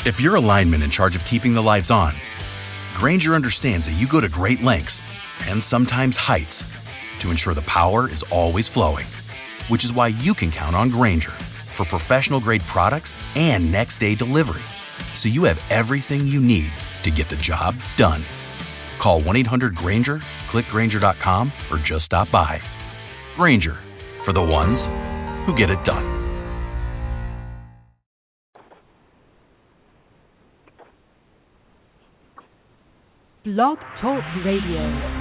If you're a lineman in charge of keeping the lights on, Grainger understands that you go to great lengths, and sometimes heights, to ensure the power is always flowing. Which is why you can count on Grainger for professional-grade products and next-day delivery, so you have everything you need to get the job done. Call 1-800-GRAINGER, click Grainger.com, or just stop by. Grainger, for the ones who get it done. Blog Talk Radio.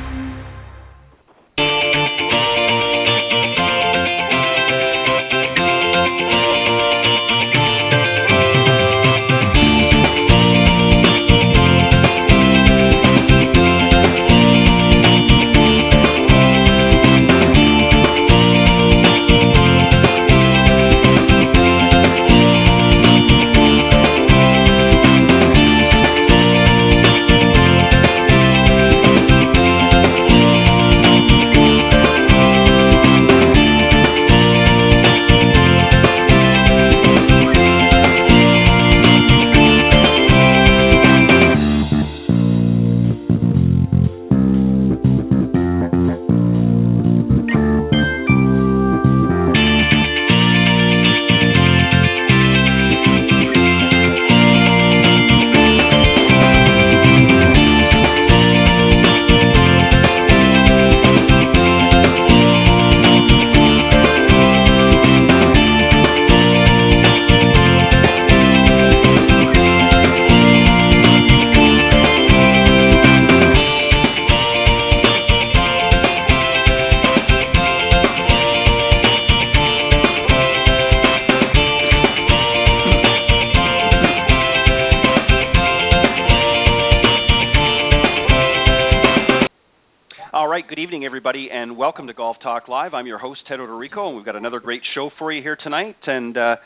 Everybody, and welcome to Golf Talk Live. I'm your host, Ted Odorico, and we've got another great show for you here tonight. And going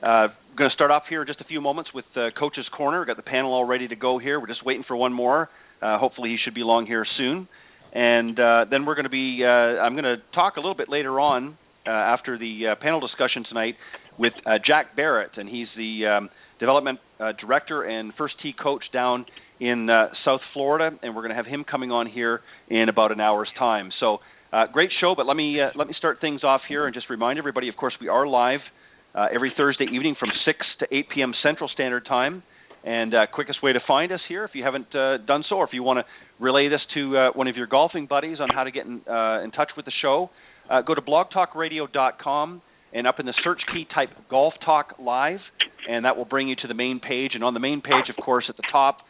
to start off here in just a few moments with Coach's Corner. We've got the panel all ready to go here. We're just waiting for one more. Hopefully he should be along here soon. And then we're going to be, I'm going to talk a little bit later on after the panel discussion tonight with Jack Barrett, and he's the development director and first tee coach down in South Florida, and we're going to have him coming on here in about an hour's time. So great show, but let me start things off here and just remind everybody, of course, we are live every Thursday evening from 6 to 8 p.m. Central Standard Time, and quickest way to find us here, if you haven't done so, or if you want to relay this to one of your golfing buddies on how to get in touch with the show, go to blogtalkradio.com, and up in the search key type Golf Talk Live, and that will bring you to the main page. And on the main page, of course, at the top,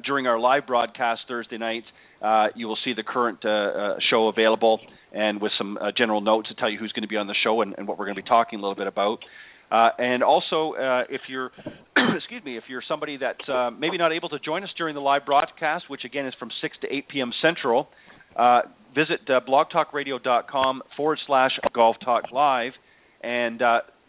during our live broadcast Thursday nights, you will see the current show available, and with some general notes to tell you who's going to be on the show and what we're going to be talking a little bit about. And also, if you're if you're somebody that's maybe not able to join us during the live broadcast, which again is from 6 to 8 p.m. Central, visit blogtalkradio.com/Golf Talk Live, and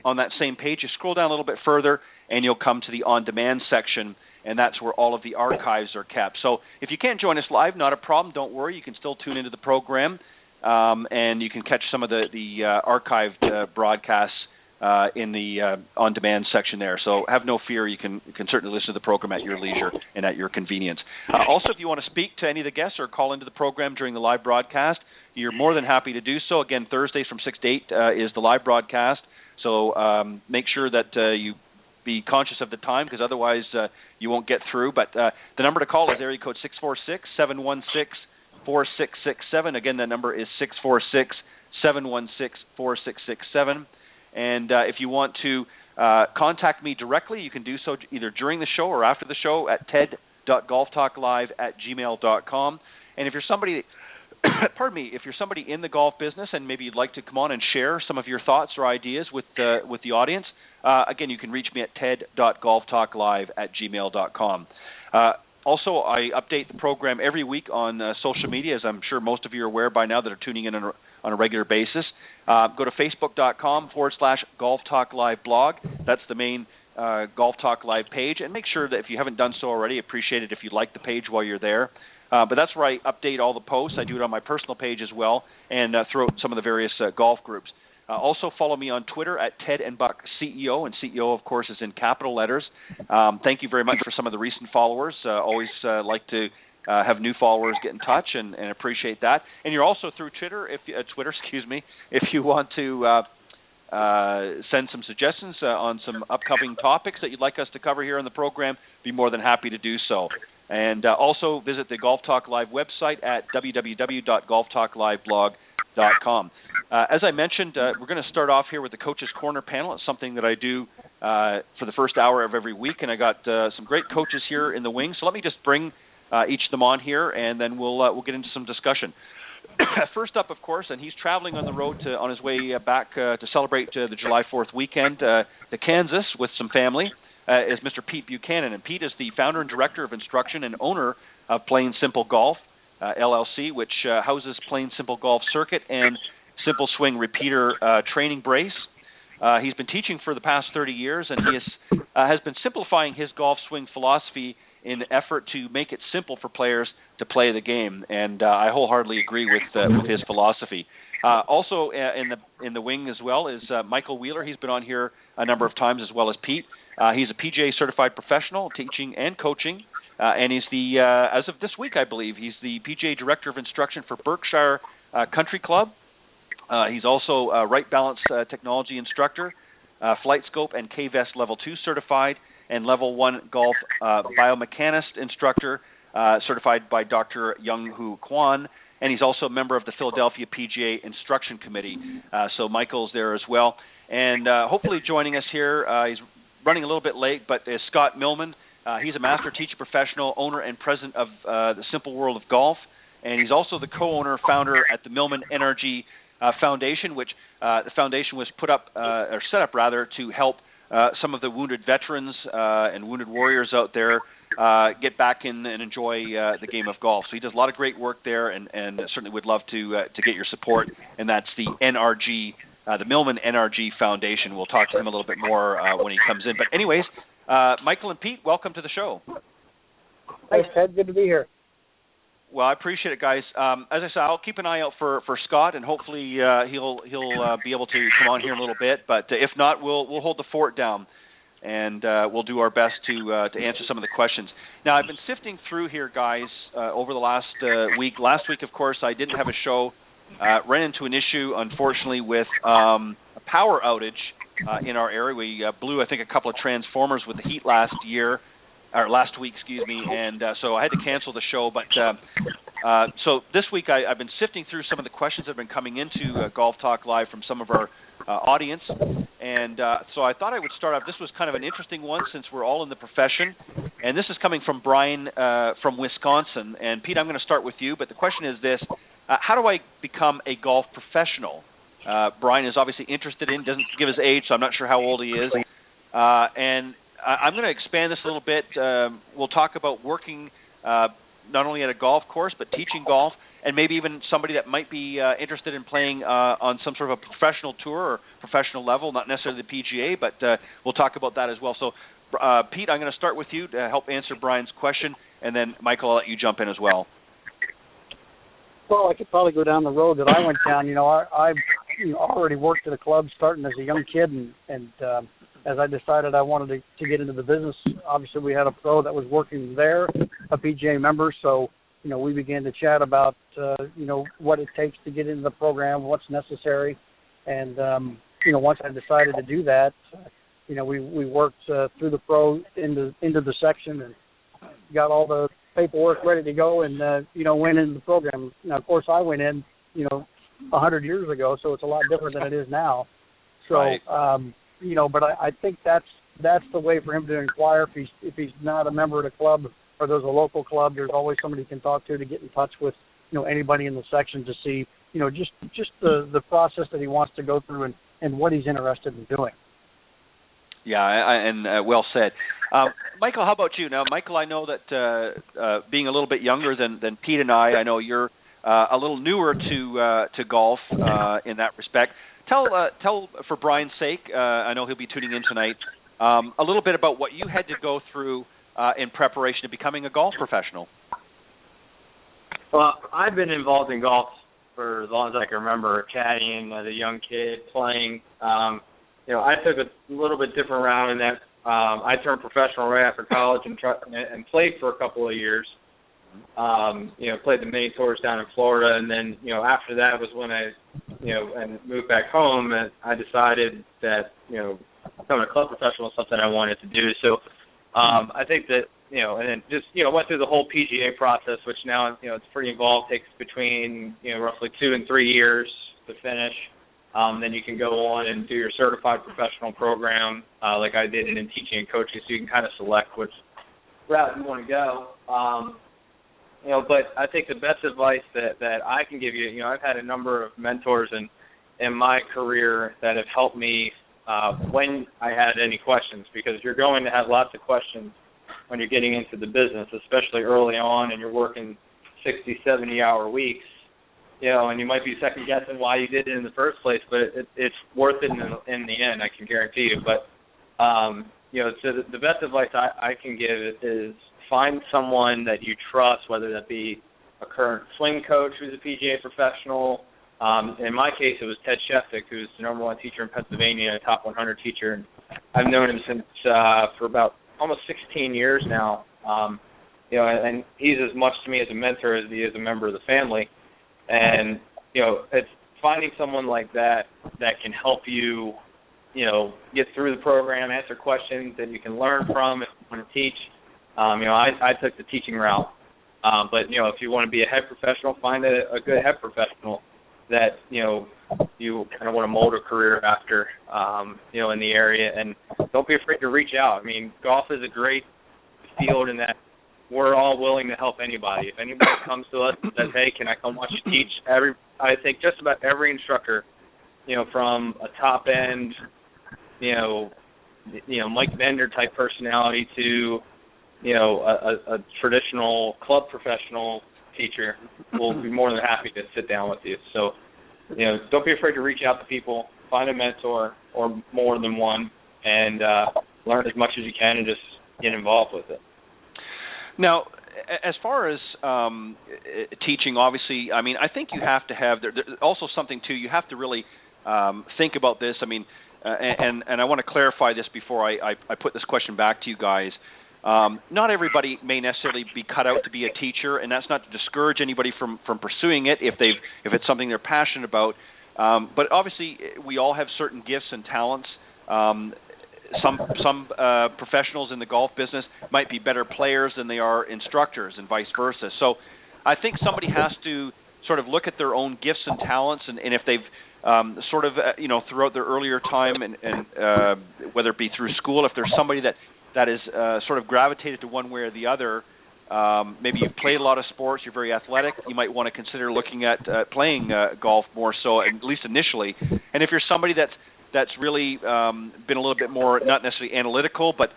on that same page, you scroll down a little bit further, and you'll come to the on-demand section, and that's where all of the archives are kept. So if you can't join us live, not a problem. Don't worry. You can still tune into the program, and you can catch some of the archived broadcasts in the on-demand section there. So have no fear. You can certainly listen to the program at your leisure and at your convenience. Also, if you want to speak to any of the guests or call into the program during the live broadcast, you're more than happy to do so. Again, Thursdays from 6 to 8 is the live broadcast. So make sure that you be conscious of the time, because otherwise you won't get through. But the number to call is area code 646-716-4667. Again, that number is 646-716-4667. And if you want to contact me directly, you can do so either during the show or after the show at ted.golftalklive@gmail.com. And if you're somebody if you're somebody in the golf business and maybe you'd like to come on and share some of your thoughts or ideas with the audience, again, you can reach me at ted.golftalklive@gmail.com. Also, I update the program every week on social media, as I'm sure most of you are aware by now that are tuning in on a regular basis. Go to facebook.com/Golf Talk Live blog. That's the main Golf Talk Live page. And make sure that if you haven't done so already, appreciate it if you like the page while you're there. But that's where I update all the posts. I do it on my personal page as well, and throughout some of the various golf groups. Also follow me on Twitter at Ted and Buck CEO, and CEO, of course, is in capital letters. Thank you very much for some of the recent followers. Always like to have new followers get in touch, and appreciate that. And you're also through Twitter, if you want to send some suggestions on some upcoming topics that you'd like us to cover here on the program, be more than happy to do so. And also visit the Golf Talk Live website at www.golftalkliveblog.com. As I mentioned, we're going to start off here with the Coach's Corner panel. It's something that I do for the first hour of every week, and I got some great coaches here in the wing. So let me just bring each of them on here, and then we'll get into some discussion. First up, of course, and he's traveling on the road on his way back to celebrate the July 4th weekend to Kansas with some family, is Mr. Pete Buchanan. And Pete is the founder and director of instruction and owner of Plain Simple Golf, LLC, which houses Plain Simple Golf Circuit and Simple Swing Repeater training brace. He's been teaching for the past 30 years, and he has been simplifying his golf swing philosophy in an effort to make it simple for players to play the game, and I wholeheartedly agree with his philosophy. Also in the wing as well is Michael Wheeler. He's been on here a number of times, as well as Pete. He's a PGA certified professional, teaching and coaching, and he's as of this week, I believe, he's the PGA director of instruction for Berkshire Country Club. He's also a Right Balance technology instructor, Flight Scope and KVest Level 2 certified, and Level 1 Golf biomechanist instructor, certified by Dr. Young-Hoo Kwan, and he's also a member of the Philadelphia PGA Instruction Committee. So Michael's there as well. And hopefully joining us here, he's running a little bit late, but is Scott Millman. He's a master teacher professional, owner and president of the Simple World of Golf, and he's also the co-owner, founder at the Millman NRG Foundation, which the foundation was set up to help some of the wounded veterans and wounded warriors out there get back in and enjoy the game of golf. So he does a lot of great work there, and certainly would love to get your support. And that's the NRG, the Millman NRG Foundation. We'll talk to him a little bit more when he comes in. But anyways, Michael and Pete, welcome to the show. Thanks, Ted. Good to be here. Well, I appreciate it, guys. As I said, I'll keep an eye out for Scott, and hopefully he'll be able to come on here in a little bit. But if not, we'll hold the fort down, and we'll do our best to answer some of the questions. Now, I've been sifting through here, guys, over the last week. Last week, of course, I didn't have a show. Ran into an issue, unfortunately, with a power outage in our area. We blew, I think, a couple of transformers with the heat last week, and so I had to cancel the show. But so this week I've been sifting through some of the questions that have been coming into Golf Talk Live from some of our audience, and so I thought I would start off. This was kind of an interesting one since we're all in the profession, and this is coming from Brian from Wisconsin. And Pete, I'm going to start with you, but the question is this: how do I become a golf professional? Brian is obviously interested doesn't give his age, so I'm not sure how old he is, and I'm going to expand this a little bit. We'll talk about working not only at a golf course, but teaching golf, and maybe even somebody that might be interested in playing on some sort of a professional tour or professional level, not necessarily the PGA, but we'll talk about that as well. So, Pete, I'm going to start with you to help answer Brian's question, and then, Michael, I'll let you jump in as well. Well, I could probably go down the road that I went down. I've already worked at a club starting as a young kid, and as I decided I wanted to get into the business, obviously we had a pro that was working there, a PGA member, so, we began to chat about, what it takes to get into the program, what's necessary, and, once I decided to do that, we worked through the pro into the section and got all the paperwork ready to go and, went into the program. Now, of course, I went in, 100 years ago, so it's a lot different than it is now. So, right. But I think that's the way for him to inquire. If he's not a member of the club or there's a local club, there's always somebody he can talk to get in touch with, anybody in the section to see, just the process that he wants to go through and what he's interested in doing. Yeah, and well said. Michael, how about you? Now, Michael, I know that being a little bit younger than Pete and I know you're a little newer to golf in that respect. Tell for Brian's sake, I know he'll be tuning in tonight, a little bit about what you had to go through in preparation to becoming a golf professional. Well, I've been involved in golf for as long as I can remember, caddying as a young kid, playing. I took a little bit different route in that I turned professional right after college and played for a couple of years. Played the mini tours down in Florida, and then, after that was when I, and moved back home, and I decided that, becoming a club professional was something I wanted to do. So I think that, and then just, went through the whole PGA process, which now, it's pretty involved, takes between, roughly 2 and 3 years to finish. Then you can go on and do your certified professional program, like I did in teaching and coaching, so you can kind of select which route you want to go. But I think the best advice that I can give you, I've had a number of mentors in my career that have helped me when I had any questions, because you're going to have lots of questions when you're getting into the business, especially early on and you're working 60, 70-hour weeks, and you might be second-guessing why you did it in the first place, but it's worth it in the end, I can guarantee you. But, so the best advice I can give is find someone that you trust, whether that be a current swing coach who's a PGA professional. In my case, it was Ted Sheffick, who's the number 1 teacher in Pennsylvania, a top 100 teacher. And I've known him since for about almost 16 years now. And he's as much to me as a mentor as he is a member of the family. And, it's finding someone like that can help you, get through the program, answer questions that you can learn from if you want to teach. I took the teaching route. But, if you want to be a head professional, find a good head professional that, you kind of want to mold a career after, in the area. And don't be afraid to reach out. I mean, golf is a great field in that we're all willing to help anybody. If anybody comes to us and says, hey, can I come watch you teach? I think just about every instructor, from a top-end, Mike Bender type personality to, a traditional club professional teacher will be more than happy to sit down with you. So, don't be afraid to reach out to people, find a mentor or more than one, and learn as much as you can and just get involved with it. Now, as far as teaching, obviously, I mean, I think you have to have there's also something too. You have to really think about this. I mean, and I want to clarify this before I put this question back to you guys. Not everybody may necessarily be cut out to be a teacher, and that's not to discourage anybody from pursuing it if it's something they're passionate about. But obviously, we all have certain gifts and talents. Some professionals in the golf business might be better players than they are instructors, and vice versa. So, I think somebody has to sort of look at their own gifts and talents, and if they've throughout their earlier time, and whether it be through school, if there's somebody that is sort of gravitated to one way or the other. Maybe you've played a lot of sports, you're very athletic, you might want to consider looking at playing golf more so, at least initially. And if you're somebody that's really been a little bit more, not necessarily analytical, but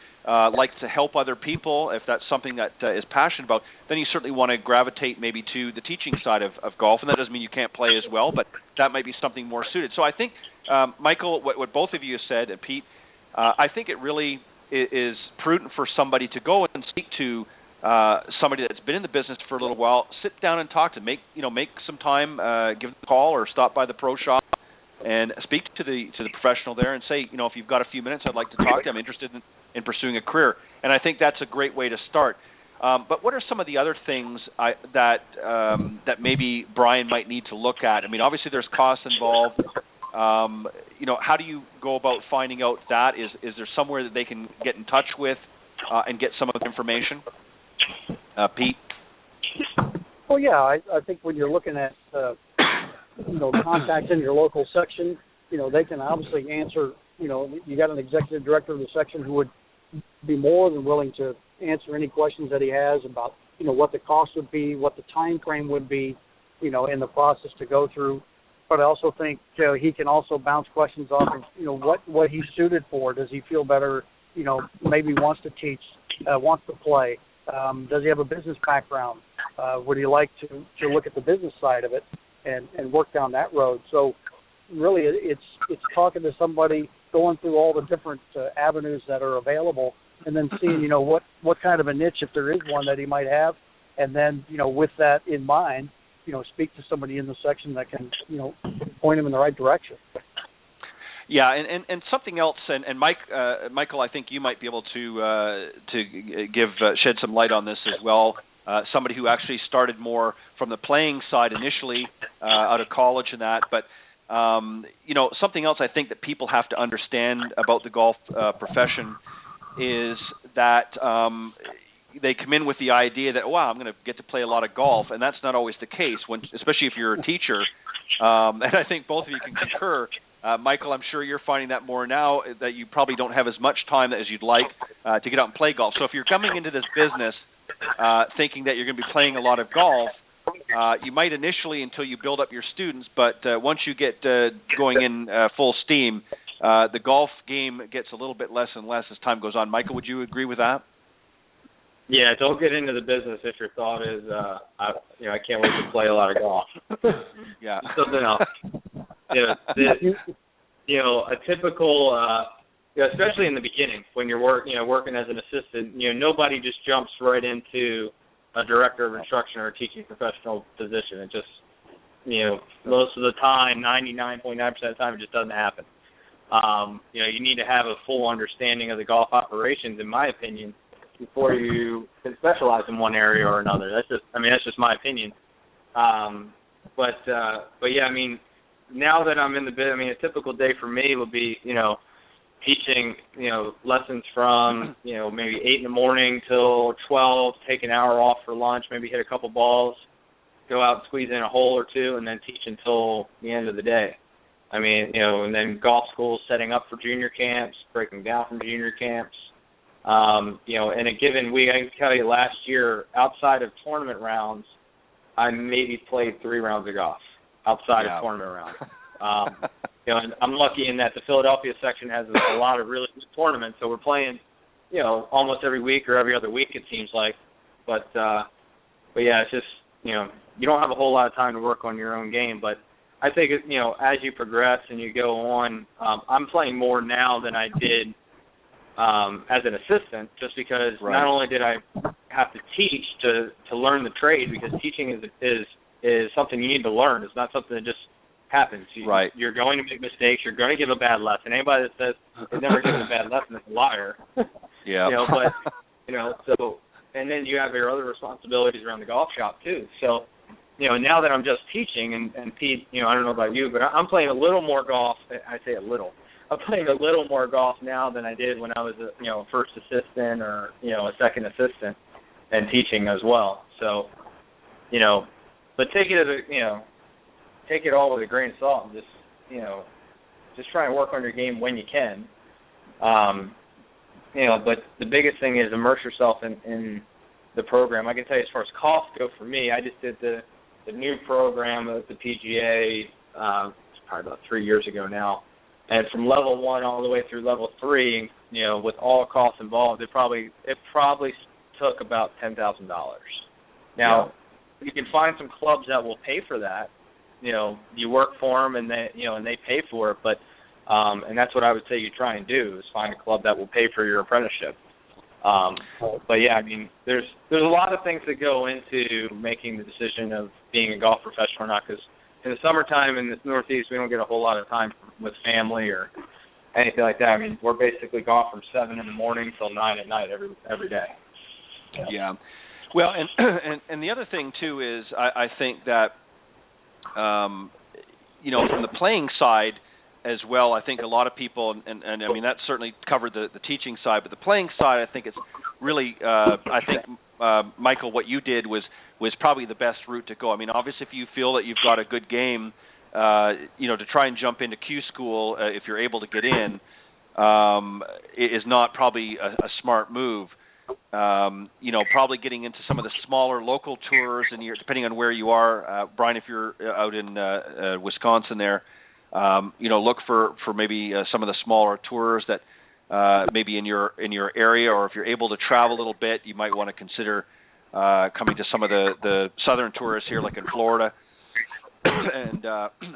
likes to help other people, if that's something that is passionate about, then you certainly want to gravitate maybe to the teaching side of golf. And that doesn't mean you can't play as well, but that might be something more suited. So I think, Michael, what both of you have said, and Pete, I think it really is prudent for somebody to go and speak to somebody that's been in the business for a little while, sit down and talk to them, make some time, give them a call or stop by the pro shop and speak to the professional there and say, if you've got a few minutes, I'd like to talk to you. I'm interested in pursuing a career. And I think that's a great way to start. But what are some of the other things that maybe Brian might need to look at? I mean, obviously there's costs involved. How do you go about finding out that? Is there somewhere that they can get in touch with and get some of the information? Pete? Well, yeah, I think when you're looking at, contacts in your local section, they can obviously answer, you got an executive director of the section who would be more than willing to answer any questions that he has about, what the cost would be, what the time frame would be, in the process to go through. But I also think he can also bounce questions off of, what he's suited for. Does he feel better, maybe wants to teach, wants to play? Does he have a business background? Would he like to look at the business side of it and work down that road? So really it's talking to somebody, going through all the different avenues that are available, and then seeing, what kind of a niche, if there is one, that he might have. And then, with that in mind, speak to somebody in the section that can, point them in the right direction. Yeah, and something else, and Michael, I think you might be able to give shed some light on this as well. Somebody who actually started more from the playing side initially out of college and that, but something else I think that people have to understand about the golf profession is that they come in with the idea that, wow, I'm going to get to play a lot of golf, and that's not always the case, especially if you're a teacher. And I think both of you can concur. Michael, I'm sure you're finding that more now, that you probably don't have as much time as you'd like to get out and play golf. So if you're coming into this business thinking that you're going to be playing a lot of golf, you might initially until you build up your students, but once you get going in full steam, the golf game gets a little bit less and less as time goes on. Michael, would you agree with that? Yeah, don't get into the business if your thought is, I can't wait to play a lot of golf. Yeah. Something else. A typical, especially in the beginning when you're working as an assistant, nobody just jumps right into a director of instruction or a teaching professional position. It just, most of the time, 99.9% of the time, it just doesn't happen. You need to have a full understanding of the golf operations, in my opinion, before you can specialize in one area or another. That's just my opinion. But yeah, now that I'm in the bit, a typical day for me would be, teaching, lessons from, maybe 8 in the morning till 12, take an hour off for lunch, maybe hit a couple balls, go out and squeeze in a hole or two, and then teach until the end of the day. And then golf school, setting up for junior camps, breaking down from junior camps. In a given week, I can tell you last year, outside of tournament rounds, I maybe played 3 rounds of golf outside of tournament rounds. And I'm lucky in that the Philadelphia section has a lot of really good tournaments, so we're playing, almost every week or every other week, it seems like. But yeah, it's just, you don't have a whole lot of time to work on your own game. But I think, as you progress and you go on, I'm playing more now than I did as an assistant, just because not only did I have to teach to learn the trade, because teaching is something you need to learn. It's not something that just happens. You're going to make mistakes. You're going to give a bad lesson. Anybody that says they've never given a bad lesson is a liar. Yeah. So, and then you have your other responsibilities around the golf shop too. So, now that I'm just teaching, and Pete, I don't know about you, but I'm playing a little more golf. I say a little. I'm playing a little more golf now than I did when I was a first assistant or a second assistant, and teaching as well. So, but take it as take it all with a grain of salt, and just try and work on your game when you can. But the biggest thing is immerse yourself in the program. I can tell you, as far as costs go, for me, I just did the new program at the PGA probably about 3 years ago now. And from level 1 all the way through level 3, with all costs involved, it probably took about $10,000. Now, you can find some clubs that will pay for that. You work for them and they pay for it, but and that's what I would say you try and do, is find a club that will pay for your apprenticeship. But yeah, there's a lot of things that go into making the decision of being a golf professional or not, because in the summertime in the Northeast, we don't get a whole lot of time with family or anything like that. We're basically golf from 7 in the morning till 9 at night every day. Yeah. Well, and the other thing too is I think that from the playing side as well, I think a lot of people, and that certainly covered the teaching side, but the playing side, I think it's really, Michael, what you did was probably the best route to go. Obviously, if you feel that you've got a good game, to try and jump into Q school if you're able to get in is not probably a smart move. Probably getting into some of the smaller local tours, and depending on where you are, Brian, if you're out in Wisconsin there, look for maybe some of the smaller tours that maybe in your area, or if you're able to travel a little bit, you might want to consider coming to some of the southern tours here, like in Florida and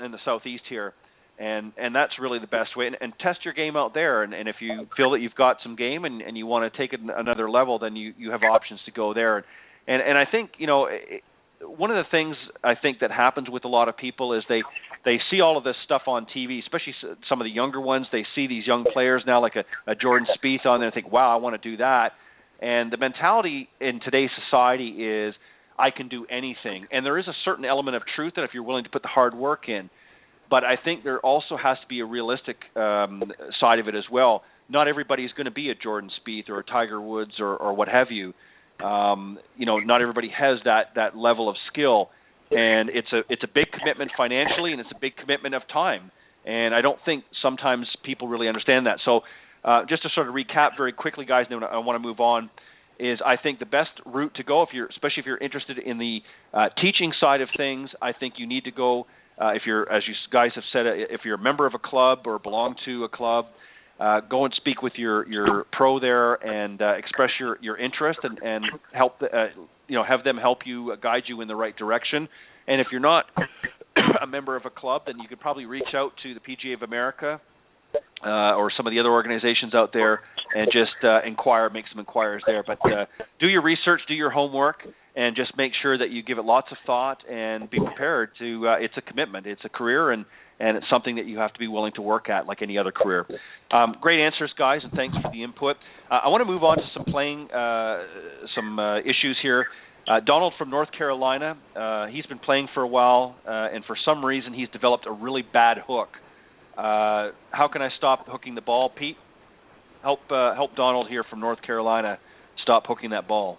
in the southeast here. And that's really the best way. And test your game out there. And if you feel that you've got some game and you want to take it another level, then you have options to go there. And I think, one of the things I think that happens with a lot of people is they see all of this stuff on TV, especially some of the younger ones. They see these young players now, like a Jordan Spieth on there, and think, wow, I want to do that. And the mentality in today's society is, I can do anything. And there is a certain element of truth that if you're willing to put the hard work in. But I think there also has to be a realistic side of it as well. Not everybody is going to be a Jordan Spieth or a Tiger Woods or what have you. Not everybody has that level of skill, and it's a big commitment financially, and it's a big commitment of time. And I don't think sometimes people really understand that. So just to sort of recap very quickly, guys, and then I want to move on, is I think the best route to go, especially if you're interested in the teaching side of things, I think you need to go, if you're, as you guys have said, if you're a member of a club or belong to a club, go and speak with your pro there and express your interest and help have them help you, guide you in the right direction. And if you're not a member of a club, then you could probably reach out to the PGA of America or some of the other organizations out there and just make some inquiries there. But do your research, do your homework, and just make sure that you give it lots of thought and be prepared to. It's a commitment, it's a career, and it's something that you have to be willing to work at like any other career. Great answers, guys, and thanks for the input. I want to move on to some issues here. Donald from North Carolina, he's been playing for a while, and for some reason he's developed a really bad hook. How can I stop hooking the ball, Pete? Help Donald here from North Carolina stop hooking that ball.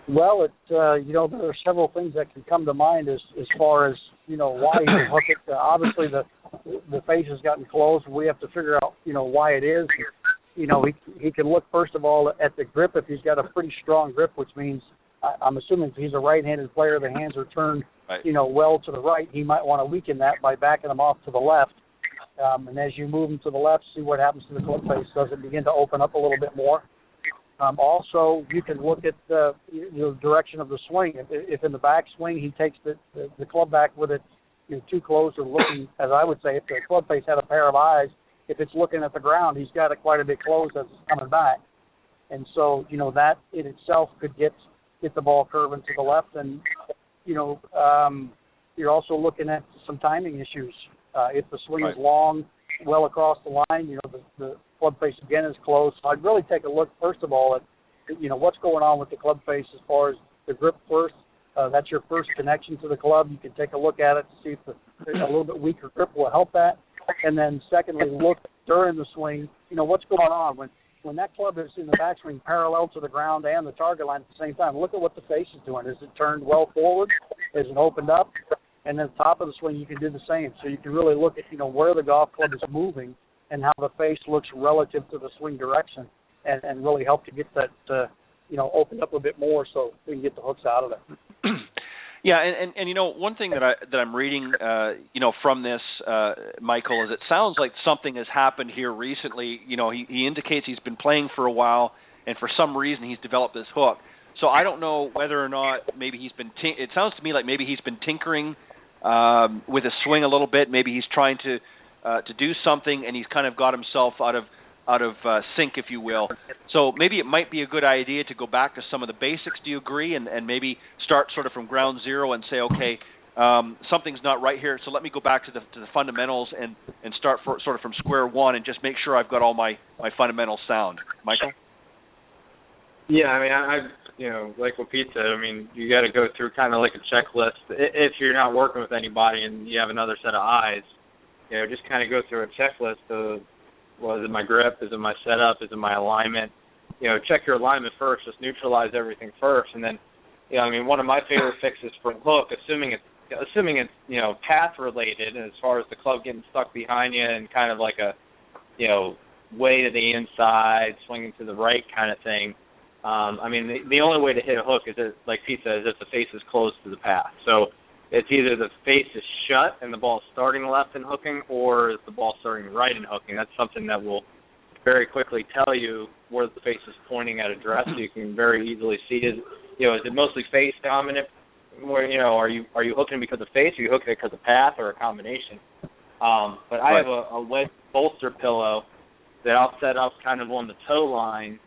Well, there are several things that can come to mind as far as why he can hook it. Obviously, the face has gotten closed. We have to figure out why it is. He can look first of all at the grip. If he's got a pretty strong grip, which means I'm assuming if he's a right-handed player, the hands are turned well to the right. He might want to weaken that by backing them off to the left. And as you move them to the left, see what happens to the club face. Does it begin to open up a little bit more? Also, you can look at the direction of the swing. If in the back swing he takes the club back with it too close or looking, as I would say, if the club face had a pair of eyes, if it's looking at the ground, he's got it quite a bit closed as it's coming back. And so, that in itself could get the ball curving to the left. And, you're also looking at some timing issues. If the swing is long, well across the line, the club face again is closed. So I'd really take a look, first of all, at, what's going on with the club face as far as the grip first. That's your first connection to the club. You can take a look at it to see if a little bit weaker grip will help that. And then secondly, look during the swing, what's going on. When that club is in the backswing parallel to the ground and the target line at the same time, look at what the face is doing. Is it turned well forward? Is it opened up? And then top of the swing, you can do the same. So you can really look at, where the golf club is moving and how the face looks relative to the swing direction and really help to get that, opened up a bit more so we can get the hooks out of it. Yeah, and one thing that I'm reading, from this, Michael, is it sounds like something has happened here recently. He indicates he's been playing for a while, and for some reason he's developed this hook. So I don't know whether or not maybe he's been. It sounds to me like maybe he's been tinkering with his swing a little bit. Maybe he's trying to do something, and he's kind of got himself out of sync, if you will. So maybe it might be a good idea to go back to some of the basics. Do you agree? And maybe start sort of from ground zero and say, okay, something's not right here. So let me go back to the fundamentals and start sort of from square one and just make sure I've got all my fundamentals sound. Michael? Yeah, I like what Pete said, you got to go through kind of like a checklist. If you're not working with anybody and you have another set of eyes, just kind of go through a checklist of, well, is it my grip? Is it my setup? Is it my alignment? Check your alignment first. Just neutralize everything first. And then, one of my favorite fixes for a hook, assuming it's path related, as far as the club getting stuck behind you and kind of like a, way to the inside, swinging to the right kind of thing. The only way to hit a hook is, like Pete says, if the face is close to the path. So it's either the face is shut and the ball is starting left and hooking, or is the ball starting right and hooking. That's something that will very quickly tell you where the face is pointing at address. So you can very easily see is it mostly face dominant? Where are you hooking because of face, or are you hooking because of path, or a combination? But I have a wedge bolster pillow that I'll set up kind of on the toe line,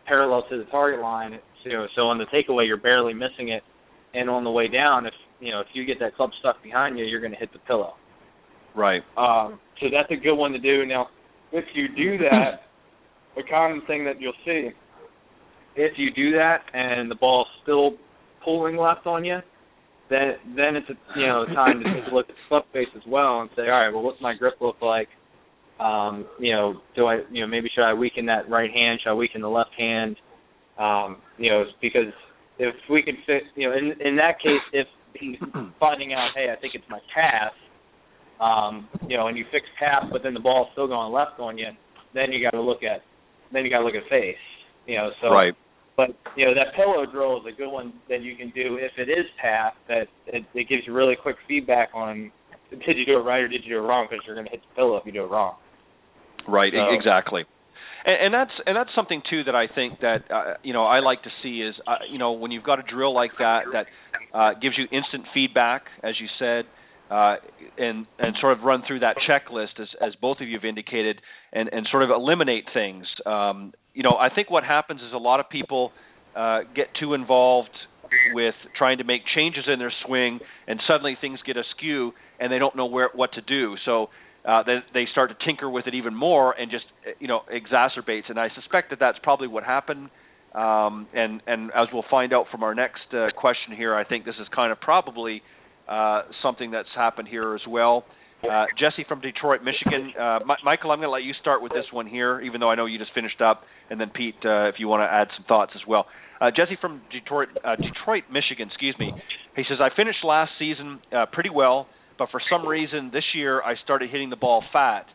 parallel to the target line. So on the takeaway, you're barely missing it. and on the way down, if you get that club stuck behind you, you're going to hit the pillow. Right. So that's a good one to do. Now, if you do that, a common thing that you'll see, if you do that and the ball's still pulling left on you, then it's time to take a look at the club face as well and say, all right, well, what's my grip look like? Maybe should I weaken that right hand? Should I weaken the left hand? Because if we could fit, in that case, if finding out, hey, I think it's my pass, and you fix pass, but then the ball's still going left on you, then you got to look at face, So, right. But that pillow drill is a good one that you can do if it is pass. That it gives you really quick feedback on did you do it right or did you do it wrong, because you're going to hit the pillow if you do it wrong. Right. So, exactly. And that's something too that I think that I like to see is when you've got a drill like that gives you instant feedback, as you said, and sort of run through that checklist as both of you have indicated, and sort of eliminate things. I think what happens is a lot of people get too involved with trying to make changes in their swing, and suddenly things get askew, and they don't know what to do. So then they start to tinker with it even more, and just exacerbates. And I suspect that that's probably what happened. And as we'll find out from our next question here, I think this is kind of probably something that's happened here as well. Jesse from Detroit, Michigan. Michael, I'm going to let you start with this one here, even though I know you just finished up, and then Pete, if you want to add some thoughts as well. Jesse from Detroit, Michigan, he says, I finished last season pretty well, but for some reason this year I started hitting the ball fat.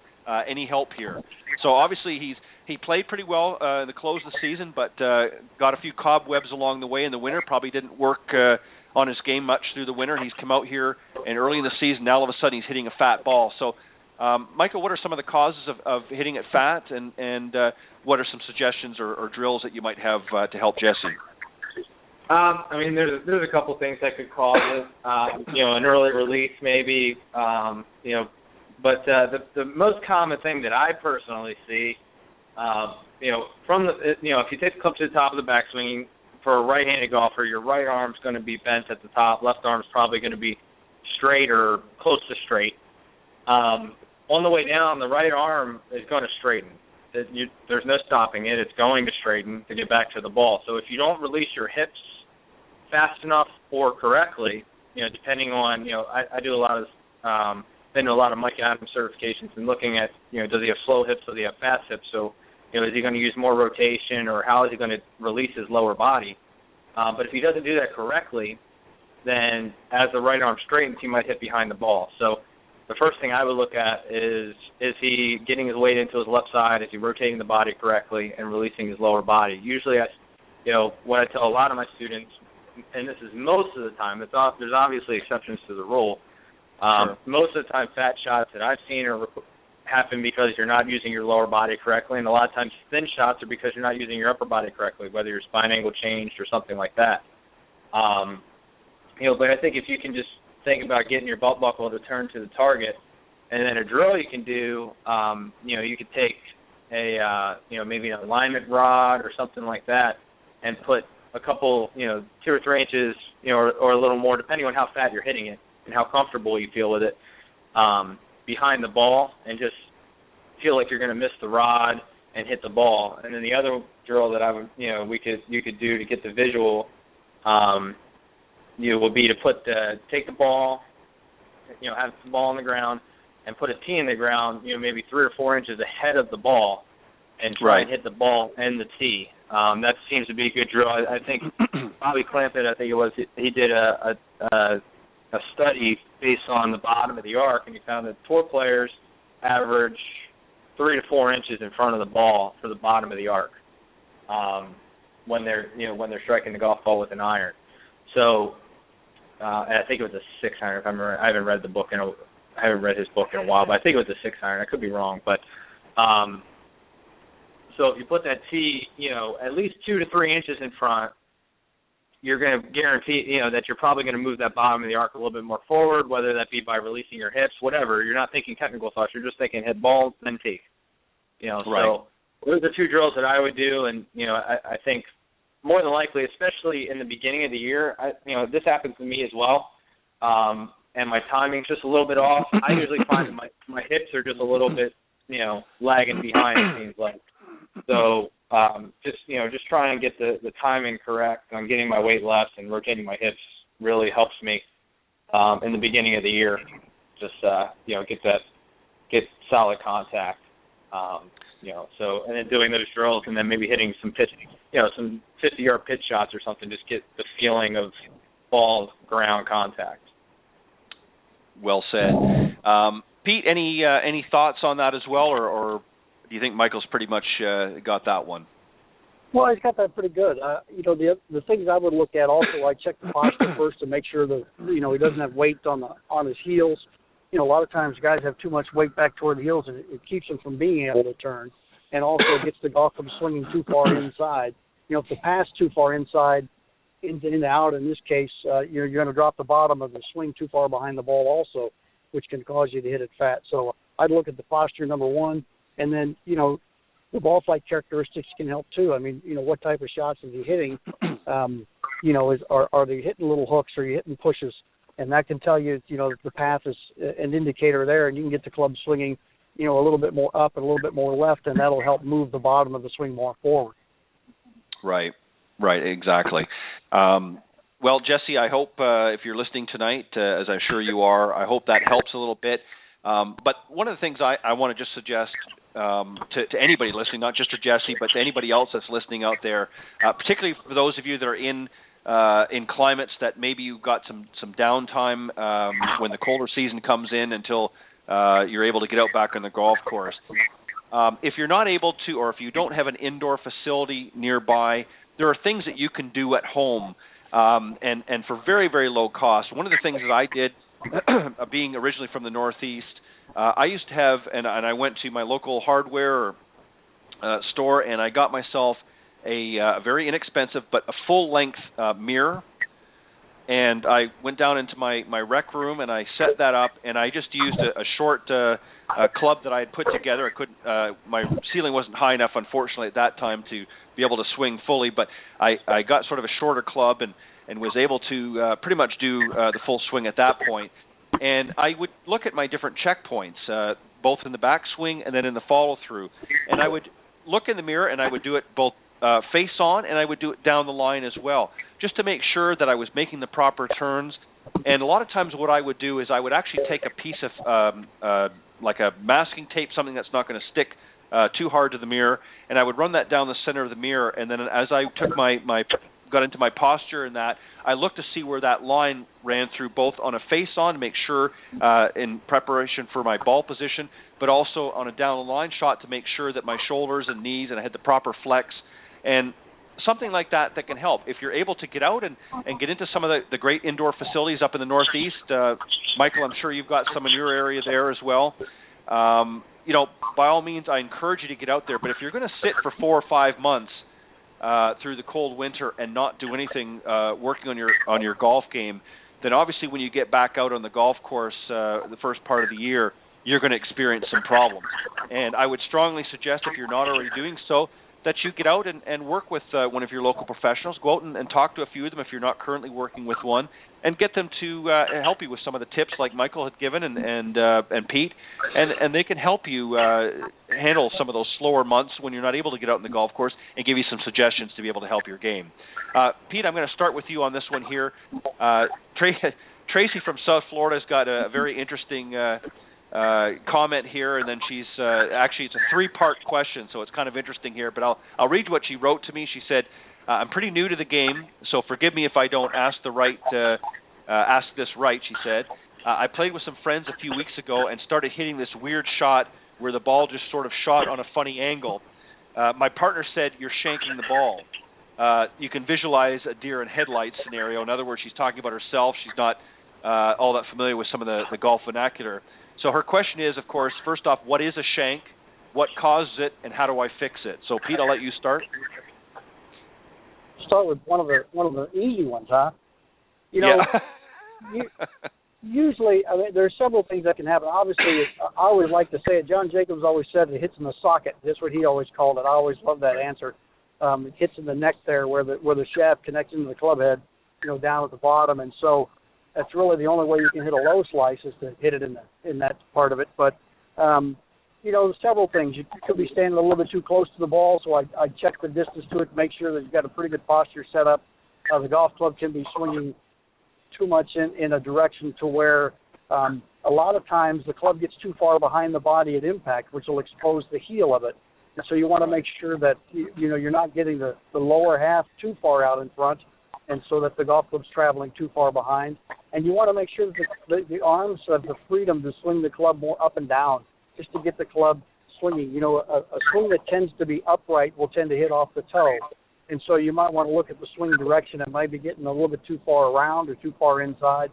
Any help here? So obviously he played pretty well in the close of the season, but got a few cobwebs along the way in the winter. Probably didn't work on his game much through the winter. He's come out here and early in the season, now all of a sudden he's hitting a fat ball. So, Michael, what are some of the causes of hitting it fat, and what are some suggestions or drills that you might have to help Jesse? There's a couple things that could cause it. An early release maybe. But the most common thing that I personally see, if you take the club to the top of the backswing, for a right-handed golfer, your right arm's going to be bent at the top. Left arm's probably going to be straight or close to straight. On the way down, the right arm is going to straighten. There's no stopping it. It's going to straighten to get back to the ball. So if you don't release your hips fast enough or correctly, depending on, I do a lot of been to a lot of Mike Adams certifications and looking at, does he have slow hips, does he have fast hips? So, is he going to use more rotation, or how is he going to release his lower body? But if he doesn't do that correctly, then as the right arm straightens, he might hit behind the ball. So the first thing I would look at is he getting his weight into his left side? Is he rotating the body correctly and releasing his lower body? Usually, what I tell a lot of my students, and this is most of the time, there's obviously exceptions to the rule. Sure. Most of the time, fat shots that I've seen happen because you're not using your lower body correctly, and a lot of times thin shots are because you're not using your upper body correctly, whether your spine angle changed or something like that. But I think if you can just think about getting your belt buckle to turn to the target, and then a drill you can do, you could take maybe an alignment rod or something like that, and put a couple, 2 or 3 inches, or a little more, depending on how fat you're hitting it and how comfortable you feel with it, behind the ball, and just feel like you're going to miss the rod and hit the ball. And then the other drill that I would, you could do to get the visual, would be to take the ball, have the ball on the ground, and put a tee in the ground, maybe 3 or 4 inches ahead of the ball, and try and hit the ball and the tee. That seems to be a good drill. I think Bobby Clampett, he did a study based on the bottom of the arc, and he found that tour players average 3 to 4 inches in front of the ball for the bottom of the arc when they're striking the golf ball with an iron. So I think it was a 6-iron. If I remember, I haven't read his book in a while, but I think it was a 6-iron. I could be wrong, but so if you put that tee, at least 2 to 3 inches in front, you're going to guarantee, that you're probably going to move that bottom of the arc a little bit more forward, whether that be by releasing your hips, whatever. You're not thinking technical thoughts. You're just thinking hit ball, then tee. Right. So those are 2 drills that I would do, and, I think more than likely, especially in the beginning of the year, this happens to me as well. And my timing's just a little bit off. I usually find that my hips are just a little bit, lagging behind, it seems like. So just trying to get the timing correct on getting my weight left and rotating my hips really helps me in the beginning of the year. Just get solid contact. So and then doing those drills and then maybe hitting some pitch, some 50-yard pitch shots or something. Just get the feeling of ball ground contact. Well said. Pete, any thoughts on that as well, or do you think Michael's pretty much got that one? Well, he's got that pretty good. The things I would look at also, I check the posture first to make sure that he doesn't have weight on his heels. A lot of times guys have too much weight back toward the heels, and it keeps them from being able to turn, and also gets the golf from swinging too far inside. If the pass too far inside, in and out, in this case, you're going to drop the bottom of the swing too far behind the ball also, which can cause you to hit it fat. So I'd look at the posture, number one, and then, the ball flight characteristics can help too. I mean, what type of shots is he hitting? Are they hitting little hooks, or are you hitting pushes? And that can tell you, the path is an indicator there, and you can get the club swinging, a little bit more up and a little bit more left, and that'll help move the bottom of the swing more forward. Right, exactly. Well, Jesse, I hope if you're listening tonight, as I'm sure you are, I hope that helps a little bit. But one of the things I want to just suggest to anybody listening, not just to Jesse, but to anybody else that's listening out there, particularly for those of you that are in climates that maybe you've got some downtime when the colder season comes in until you're able to get out back on the golf course. If you're not able to, or if you don't have an indoor facility nearby, there are things that you can do at home, and for very, very low cost. One of the things that I did, being originally from the Northeast, I used to have, and I went to my local hardware store, and I got myself a very inexpensive but a full-length mirror, and I went down into my rec room, and I set that up, and I just used a short club that I had put together. I couldn't, my ceiling wasn't high enough, unfortunately, at that time to be able to swing fully, but I got sort of a shorter club and was able to pretty much do the full swing at that point. And I would look at my different checkpoints, both in the backswing and then in the follow-through, and I would look in the mirror, and I would do it both face on, and I would do it down the line as well, just to make sure that I was making the proper turns. And a lot of times what I would do is I would actually take a piece of like a masking tape, something that's not going to stick too hard to the mirror, and I would run that down the center of the mirror, and then as I took got into my posture and that, I looked to see where that line ran through, both on a face-on to make sure in preparation for my ball position, but also on a down-the-line shot to make sure that my shoulders and knees and I had the proper flex. And something like that can help. If you're able to get out and get into some of the great indoor facilities up in the Northeast, Michael, I'm sure you've got some in your area there as well. By all means, I encourage you to get out there. But if you're going to sit for 4 or 5 months through the cold winter and not do anything working on your golf game, then obviously when you get back out on the golf course the first part of the year, you're going to experience some problems. And I would strongly suggest, if you're not already doing so, that you get out and work with one of your local professionals. Go out and talk to a few of them if you're not currently working with one, and get them to help you with some of the tips like Michael had given and Pete, and they can help you handle some of those slower months when you're not able to get out in the golf course, and give you some suggestions to be able to help your game. Pete, I'm going to start with you on this one here. Tracy from South Florida has got a very interesting comment here, and then she's actually, it's a 3-part question, so it's kind of interesting here, but I'll read what she wrote to me. She said, I'm pretty new to the game, so forgive me if I don't ask this right, she said. I played with some friends a few weeks ago and started hitting this weird shot where the ball just sort of shot on a funny angle. My partner said, you're shanking the ball. You can visualize a deer in headlights scenario. In other words, she's talking about herself. She's not all that familiar with some of the golf vernacular. So her question is, of course, first off, what is a shank? What causes it, and how do I fix it? So, Pete, I'll let you start. Start with one of the easy ones, huh? Usually, there's several things that can happen. Obviously, I always like to say it. John Jacobs always said it hits in the socket. That's what he always called it. I always love that answer. it hits in the neck there where the shaft connects into the club head, down at the bottom. And so that's really the only way you can hit a low slice is to hit it in that part of it. But, there's several things. You could be standing a little bit too close to the ball, so I check the distance to it to make sure that you've got a pretty good posture set up. The golf club can be swinging too much in a direction to where a lot of times the club gets too far behind the body at impact, which will expose the heel of it. And so you want to make sure that you're not getting the lower half too far out in front, and so that the golf club's traveling too far behind. And you want to make sure that the arms have the freedom to swing the club more up and down, just to get the club swinging. A swing that tends to be upright will tend to hit off the toe. And so you might want to look at the swing direction and might be getting a little bit too far around or too far inside.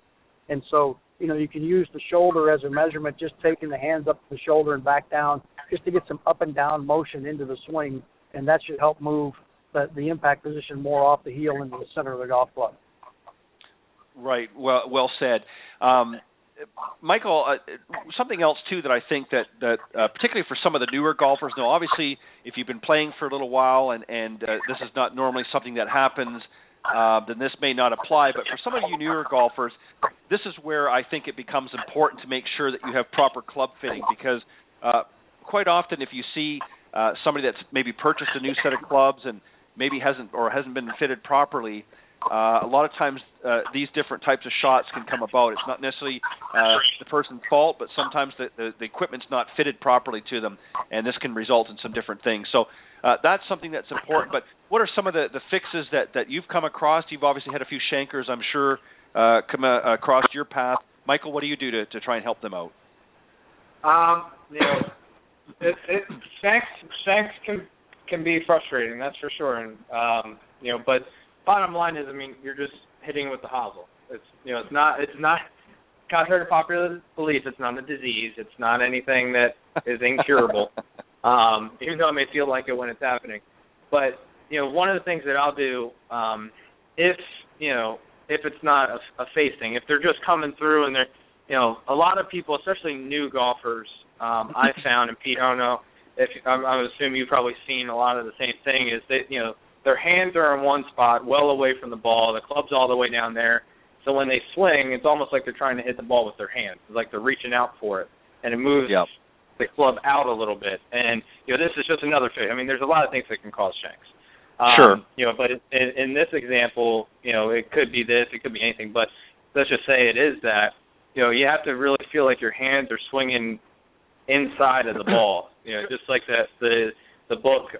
And so, you can use the shoulder as a measurement, just taking the hands up to the shoulder and back down, just to get some up and down motion into the swing, and that should help move the impact position more off the heel into the center of the golf club. Right. Well said. Michael, something else, too, that I think that particularly for some of the newer golfers, now, obviously, if you've been playing for a little while and this is not normally something that happens, then this may not apply. But for some of you newer golfers, this is where I think it becomes important to make sure that you have proper club fitting, because quite often if you see somebody that's maybe purchased a new set of clubs and maybe hasn't been fitted properly, a lot of times these different types of shots can come about. It's not necessarily the person's fault, but sometimes the equipment's not fitted properly to them, and this can result in some different things. So that's something that's important. But what are some of the fixes that you've come across? You've obviously had a few shankers, I'm sure, come across your path. Michael, what do you do to try and help them out? Shanks can be frustrating, that's for sure. And but bottom line is, you're just hitting with the hosel. It's not contrary to popular belief. It's not a disease. It's not anything that is incurable. Even though it may feel like it when it's happening. But one of the things that I'll do, if it's not a face thing, if they're just coming through and they're, a lot of people, especially new golfers, I found, and Pete, I don't know if I would assume you've probably seen a lot of the same thing, is that their hands are in one spot, well away from the ball. The club's all the way down there. So when they swing, it's almost like they're trying to hit the ball with their hands. It's like they're reaching out for it, and it moves the club out a little bit. And this is just another thing. There's a lot of things that can cause shanks. Sure. But in this example, it could be this, it could be anything. But let's just say it is that. You have to really feel like your hands are swinging inside of the ball. Just like the book,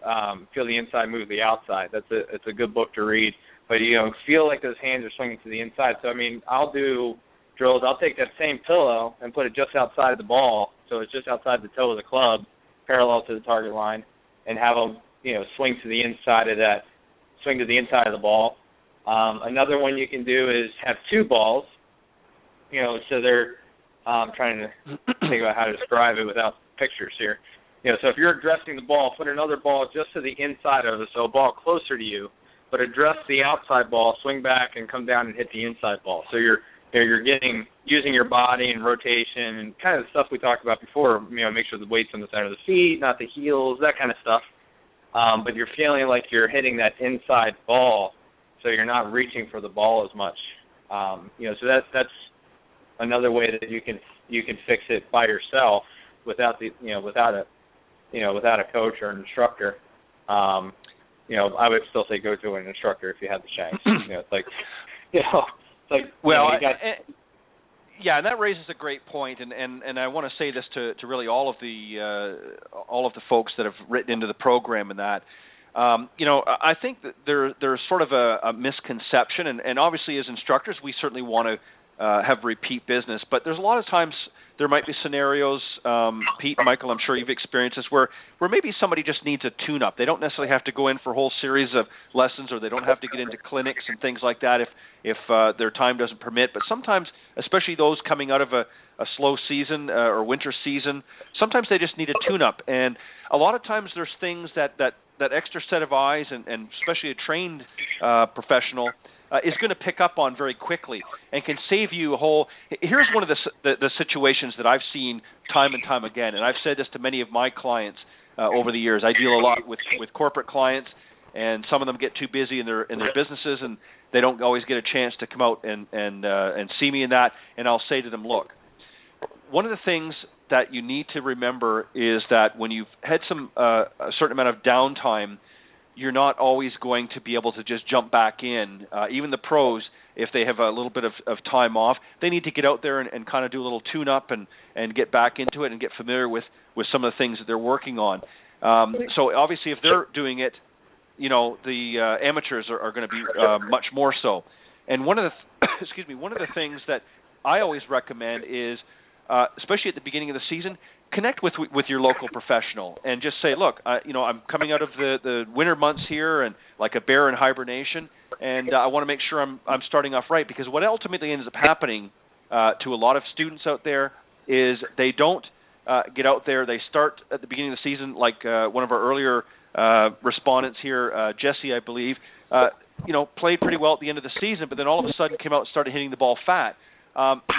Feel the Inside, Move the Outside. It's a good book to read. But, feel like those hands are swinging to the inside. So, I'll do drills. I'll take that same pillow and put it just outside the ball, so it's just outside the toe of the club, parallel to the target line, and have them, swing to the inside of the ball. Another one you can do is have two balls, so they're trying to think about how to describe it without pictures here. So if you're addressing the ball, put another ball just to the inside of it, so a ball closer to you, but address the outside ball, swing back, and come down and hit the inside ball. So you're using your body and rotation and kind of the stuff we talked about before. Make sure the weight's on the side of the feet, not the heels, that kind of stuff. But you're feeling like you're hitting that inside ball, so you're not reaching for the ball as much. So that's another way that you can fix it by yourself without a coach or an instructor. I would still say go to an instructor if you have the shanks. And that raises a great point, and I want to say this to really all of the folks that have written into the program and that. I think that there's sort of a misconception, and obviously as instructors we certainly want to have repeat business, but there's a lot of times there might be scenarios, Pete and Michael, I'm sure you've experienced this, where maybe somebody just needs a tune-up. They don't necessarily have to go in for a whole series of lessons, or they don't have to get into clinics and things like that if their time doesn't permit. But sometimes, especially those coming out of a slow season or winter season, sometimes they just need a tune-up. And a lot of times there's things that extra set of eyes, and especially a trained professional, is going to pick up on very quickly and can save you a whole. Here's one of the situations that I've seen time and time again, and I've said this to many of my clients over the years. I deal a lot with corporate clients, and some of them get too busy in their businesses, and they don't always get a chance to come out and see me in that. And I'll say to them, look, one of the things that you need to remember is that when you've had a certain amount of downtime, you're not always going to be able to just jump back in. Even the pros, if they have a little bit of time off, they need to get out there and kind of do a little tune-up and get back into it and get familiar with some of the things that they're working on. So obviously, if they're doing it, the amateurs are going to be much more so. And one of the one of the things that I always recommend is, especially at the beginning of the season, connect with your local professional and just say, look, I'm coming out of the winter months here and like a bear in hibernation, and I want to make sure I'm starting off right, because what ultimately ends up happening to a lot of students out there is they don't get out there. They start at the beginning of the season, like one of our earlier respondents here, Jesse, I believe, played pretty well at the end of the season, but then all of a sudden came out and started hitting the ball fat.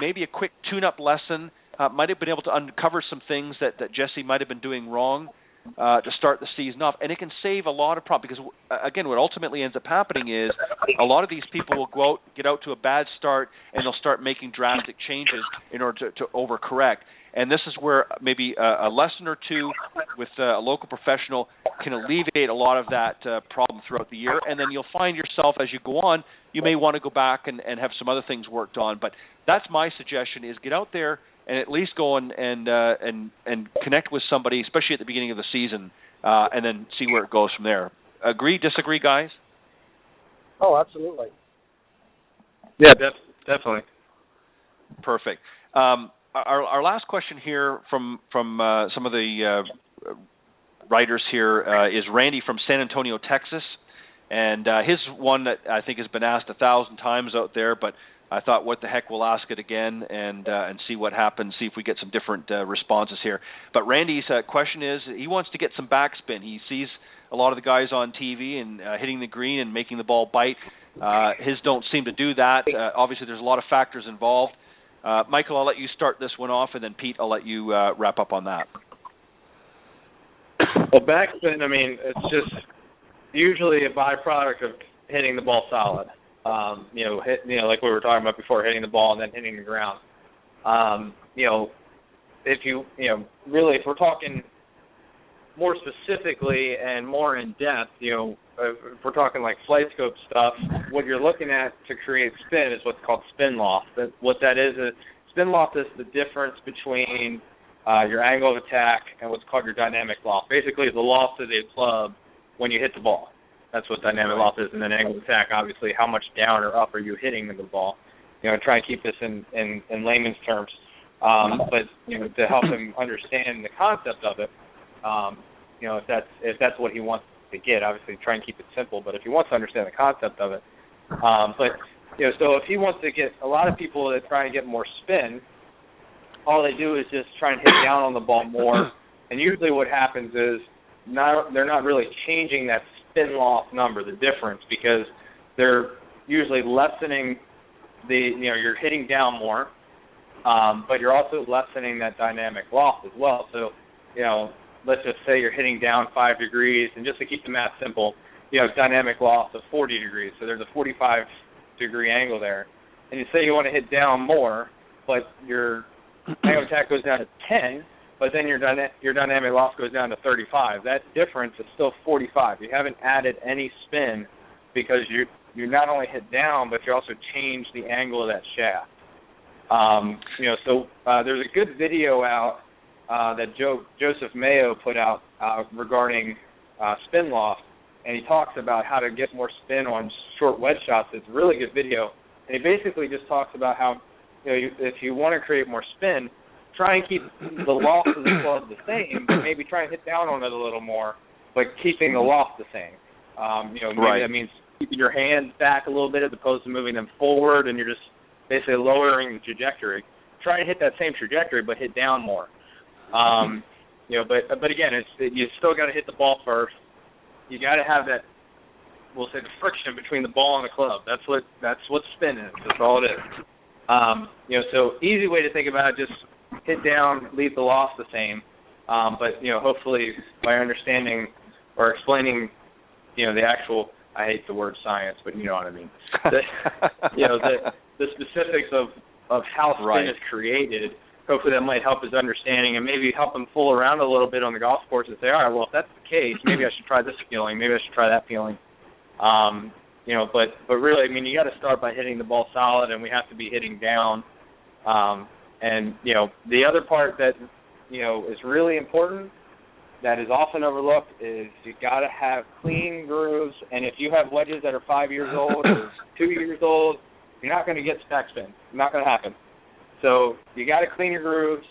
Maybe a quick tune-up lesson might have been able to uncover some things that Jesse might have been doing wrong to start the season off, and it can save a lot of problems, because, again, what ultimately ends up happening is a lot of these people will get out to a bad start, and they'll start making drastic changes in order to overcorrect. And this is where maybe a lesson or two with a local professional can alleviate a lot of that problem throughout the year. And then you'll find yourself, as you go on, you may want to go back and have some other things worked on. But that's my suggestion, is get out there and at least go and connect with somebody, especially at the beginning of the season, and then see where it goes from there. Agree, disagree, guys? Oh, absolutely. Yeah, definitely. Perfect. Our last question here from some of the writers here is Randy from San Antonio, Texas, and his one that I think has been asked 1,000 times out there, but I thought, what the heck, we'll ask it again and see what happens, see if we get some different responses here. But Randy's question is, he wants to get some backspin. He sees a lot of the guys on TV and hitting the green and making the ball bite. His don't seem to do that. Obviously, there's a lot of factors involved. Michael, I'll let you start this one off, and then Pete, I'll let you wrap up on that. Well, backspin, it's just usually a byproduct of hitting the ball solid. Like we were talking about before, hitting the ball and then hitting the ground. If we're talking more specifically and more in depth, if we're talking like flight scope stuff, what you're looking at to create spin is what's called spin loft. What that is spin loft is the difference between your angle of attack and what's called your dynamic loft. Basically, the loft of the club when you hit the ball. That's what dynamic loft is. And then angle of attack, obviously, how much down or up are you hitting the ball? Try and keep this in layman's terms. But to help him understand the concept of it, if that's what he wants to get, obviously try and keep it simple. But if he wants to understand the concept of it, so if he wants to get, a lot of people that try and get more spin, all they do is just try and hit down on the ball more. And usually what happens is they're not really changing that spin loft number, the difference, because they're usually lessening you're hitting down more, but you're also lessening that dynamic loft as well. So, let's just say you're hitting down 5 degrees, and just to keep the math simple, dynamic loft of 40 degrees. So there's a 45-degree angle there. And you say you want to hit down more, but your angle attack goes down to 10, but then your dynamic loft goes down to 35. That difference is still 45. You haven't added any spin because you not only hit down, but you also change the angle of that shaft. There's a good video out that Joseph Mayo put out regarding spin loft, and he talks about how to get more spin on short wedge shots. It's a really good video, and he basically just talks about how if you want to create more spin, try and keep the loft of the club the same, but maybe try and hit down on it a little more, but keeping the loft the same. Maybe that means keeping your hands back a little bit as opposed to moving them forward, and you're just basically lowering the trajectory. Try and hit that same trajectory, but hit down more. But again, you still got to hit the ball first. You got to have that, we'll say, the friction between the ball and the club. That's what spin is. That's all it is. So easy way to think about it, just hit down, leave the loft the same. But hopefully by understanding or explaining, the actual, I hate the word science, but you know what I mean. The specifics of how spin is created. Hopefully that might help his understanding and maybe help him fool around a little bit on the golf course and say, all right, well, if that's the case, maybe I should try this feeling, maybe I should try that feeling. But really, I mean, you got to start by hitting the ball solid, and we have to be hitting down. And the other part that is really important that is often overlooked is you got to have clean grooves. And if you have wedges that are 5 years old or 2 years old, you're not going to get backspin. It's not going to happen. So you got to clean your grooves.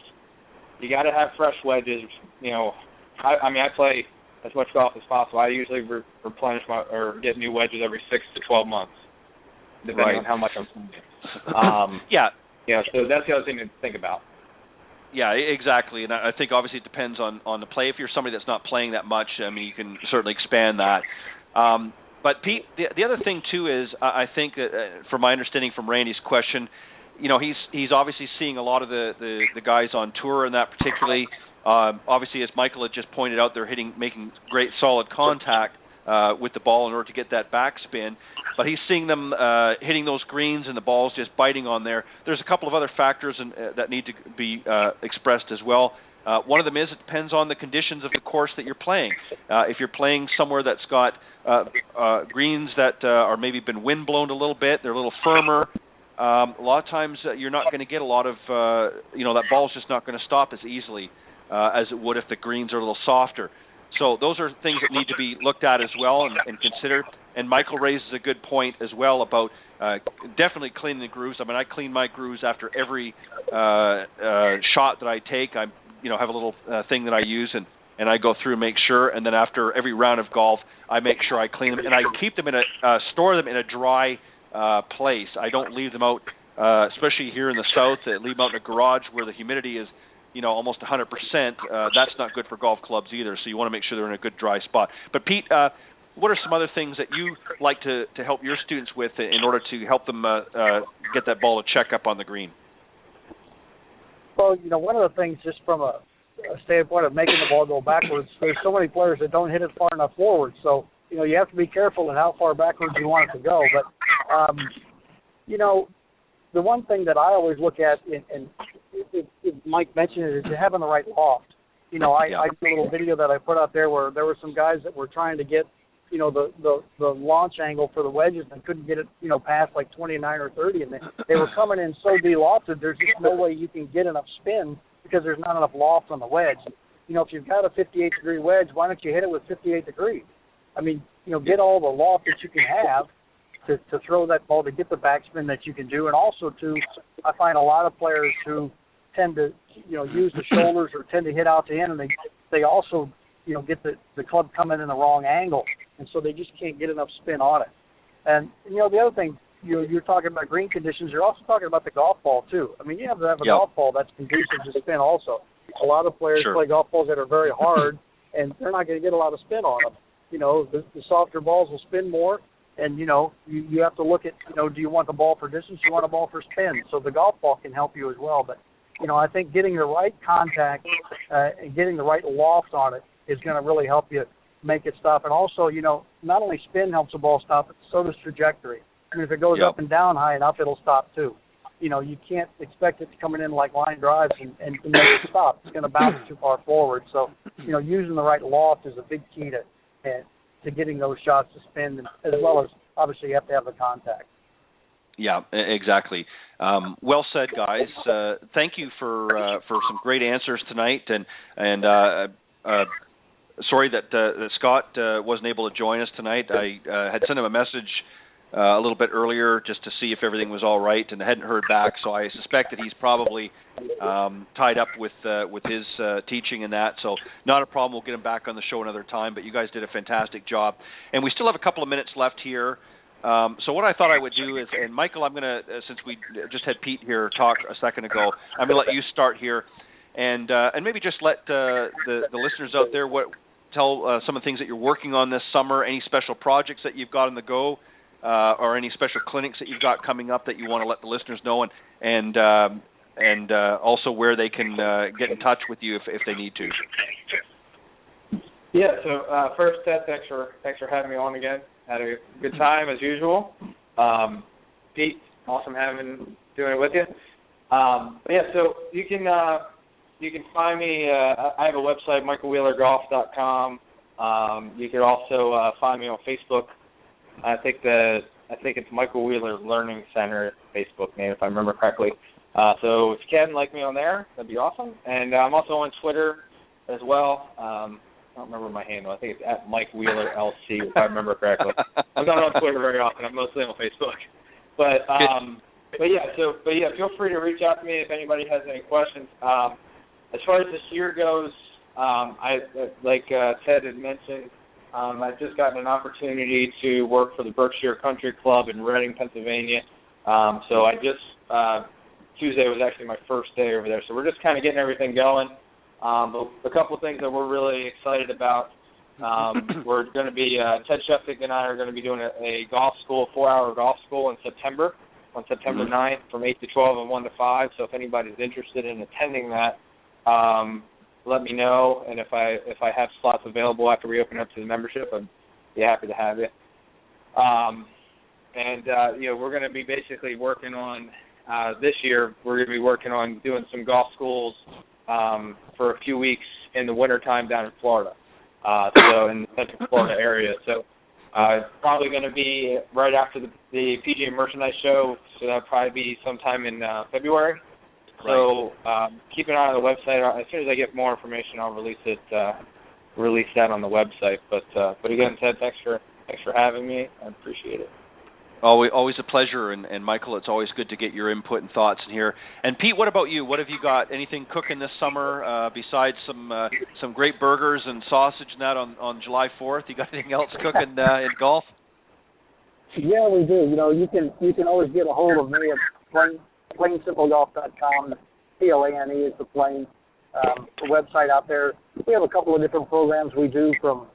You got to have fresh wedges. I play as much golf as possible. I usually replenish or get new wedges every 6 to 12 months, depending on how much I'm playing. So that's the other thing to think about. Yeah, exactly. And I think obviously it depends on the play. If you're somebody that's not playing that much, I mean, you can certainly expand that. But Pete, the other thing too is I think from my understanding from Randy's question, he's obviously seeing a lot of the guys on tour and that particularly. Obviously, as Michael had just pointed out, they're making great solid contact with the ball in order to get that backspin. But he's seeing them hitting those greens and the ball's just biting on there. There's a couple of other factors that need to be expressed as well. One of them is it depends on the conditions of the course that you're playing. If you're playing somewhere that's got greens that are maybe been wind blown a little bit, they're a little firmer. A lot of times you're not going to get a lot of, that ball's just not going to stop as easily as it would if the greens are a little softer. So those are things that need to be looked at as well and considered. And Michael raises a good point as well about definitely cleaning the grooves. I mean, I clean my grooves after every shot that I take. I have a little thing that I use and I go through and make sure. And then after every round of golf, I make sure I clean them and I keep them store them in a dry place. I don't leave them out, especially here in the south. Leave them out in a garage where the humidity is almost 100%. That's not good for golf clubs either, so you want to make sure they're in a good dry spot. But Pete, what are some other things that you like to help your students with in order to help them get that ball to check up on the green? Well, one of the things just from a standpoint of making the ball go backwards, there's so many players that don't hit it far enough forward. So, you have to be careful in how far backwards you want it to go. But, the one thing that I always look at, and Mike mentioned it, is having the right loft. I did a little video that I put out there where there were some guys that were trying to get, the launch angle for the wedges and couldn't get it, past like 29 or 30, and they were coming in so de-lofted, there's just no way you can get enough spin because there's not enough loft on the wedge. If you've got a 58-degree wedge, why don't you hit it with 58 degrees? I mean, get all the loft that you can have to throw that ball to get the backspin that you can do. And also, I find a lot of players who tend to, use the shoulders or tend to hit out to in, and they also, get the club coming in the wrong angle. And so they just can't get enough spin on it. And, the other thing, you're talking about green conditions. You're also talking about the golf ball, too. I mean, you have to have a golf ball that's conducive to spin also. A lot of players play golf balls that are very hard, and they're not going to get a lot of spin on them. The softer balls will spin more. And, you have to look at, do you want the ball for distance? You want a ball for spin. So the golf ball can help you as well. But, I think getting the right contact and getting the right loft on it is going to really help you make it stop. And also, not only spin helps the ball stop, but so does trajectory. I mean, if it goes up and down high enough, it'll stop too. You can't expect it to coming in like line drives and make it stop. It's going to bounce too far forward. So, using the right loft is a big key to getting those shots to spin, as well as obviously you have to have the contact. Yeah, exactly. Well said, guys. Thank you for some great answers tonight, and sorry that Scott wasn't able to join us tonight. I had sent him a message a little bit earlier just to see if everything was all right, and I hadn't heard back, so I suspect that he's probably tied up with his teaching and that, so not a problem. We'll get him back on the show another time, but you guys did a fantastic job. And we still have a couple of minutes left here. So what I thought I would do is, and Michael, I'm going to, since we just had Pete here talk a second ago, I'm going to let you start here, and maybe just let the listeners out there tell some of the things that you're working on this summer, any special projects that you've got on the go, or any special clinics that you've got coming up that you want to let the listeners know, and also where they can get in touch with you if they need to. Yeah. So first, Ted, thanks for having me on again. Had a good time as usual. Pete, awesome doing it with you. But yeah, so you can find me. I have a website, michaelwheelergolf.com. You can also find me on Facebook. I think it's Michael Wheeler Learning Center Facebook name, if I remember correctly. So if you can like me on there, that'd be awesome. And I'm also on Twitter as well. I don't remember my handle. I think it's at Mike Wheeler LC, if I remember correctly. I'm not on Twitter very often. I'm mostly on Facebook. But yeah, feel free to reach out to me if anybody has any questions. As far as this year goes, like Ted had mentioned, I've just gotten an opportunity to work for the Berkshire Country Club in Reading, Pennsylvania. So Tuesday was actually my first day over there. So we're just kind of getting everything going. But a couple of things that we're really excited about. We're going to be, Ted Sheffick and I are going to be doing a golf school, 4-hour golf school in September, on September 9th from 8 to 12 and 1 to 5. So if anybody's interested in attending that, let me know. And if I have slots available after we open up to the membership, I'd be happy to have you. We're going to be basically working on, this year, we're going to be working on doing some golf schools for a few weeks in the wintertime down in Florida, so in the Central Florida area. So probably going to be right after the PGA Merchandise Show, so that'll probably be sometime in February. Right. So keep an eye on the website. As soon as I get more information, I'll release that on the website. But again, Ted, thanks for having me. I appreciate it. Always a pleasure, and Michael, it's always good to get your input and thoughts in here. And Pete, what about you? What have you got? Anything cooking this summer besides some great burgers and sausage and that on July 4th? You got anything else cooking in golf? Yeah, we do. You can always get a hold of me at plainsimplegolf.com. PLANE is the Plain website out there. We have a couple of different programs we do, from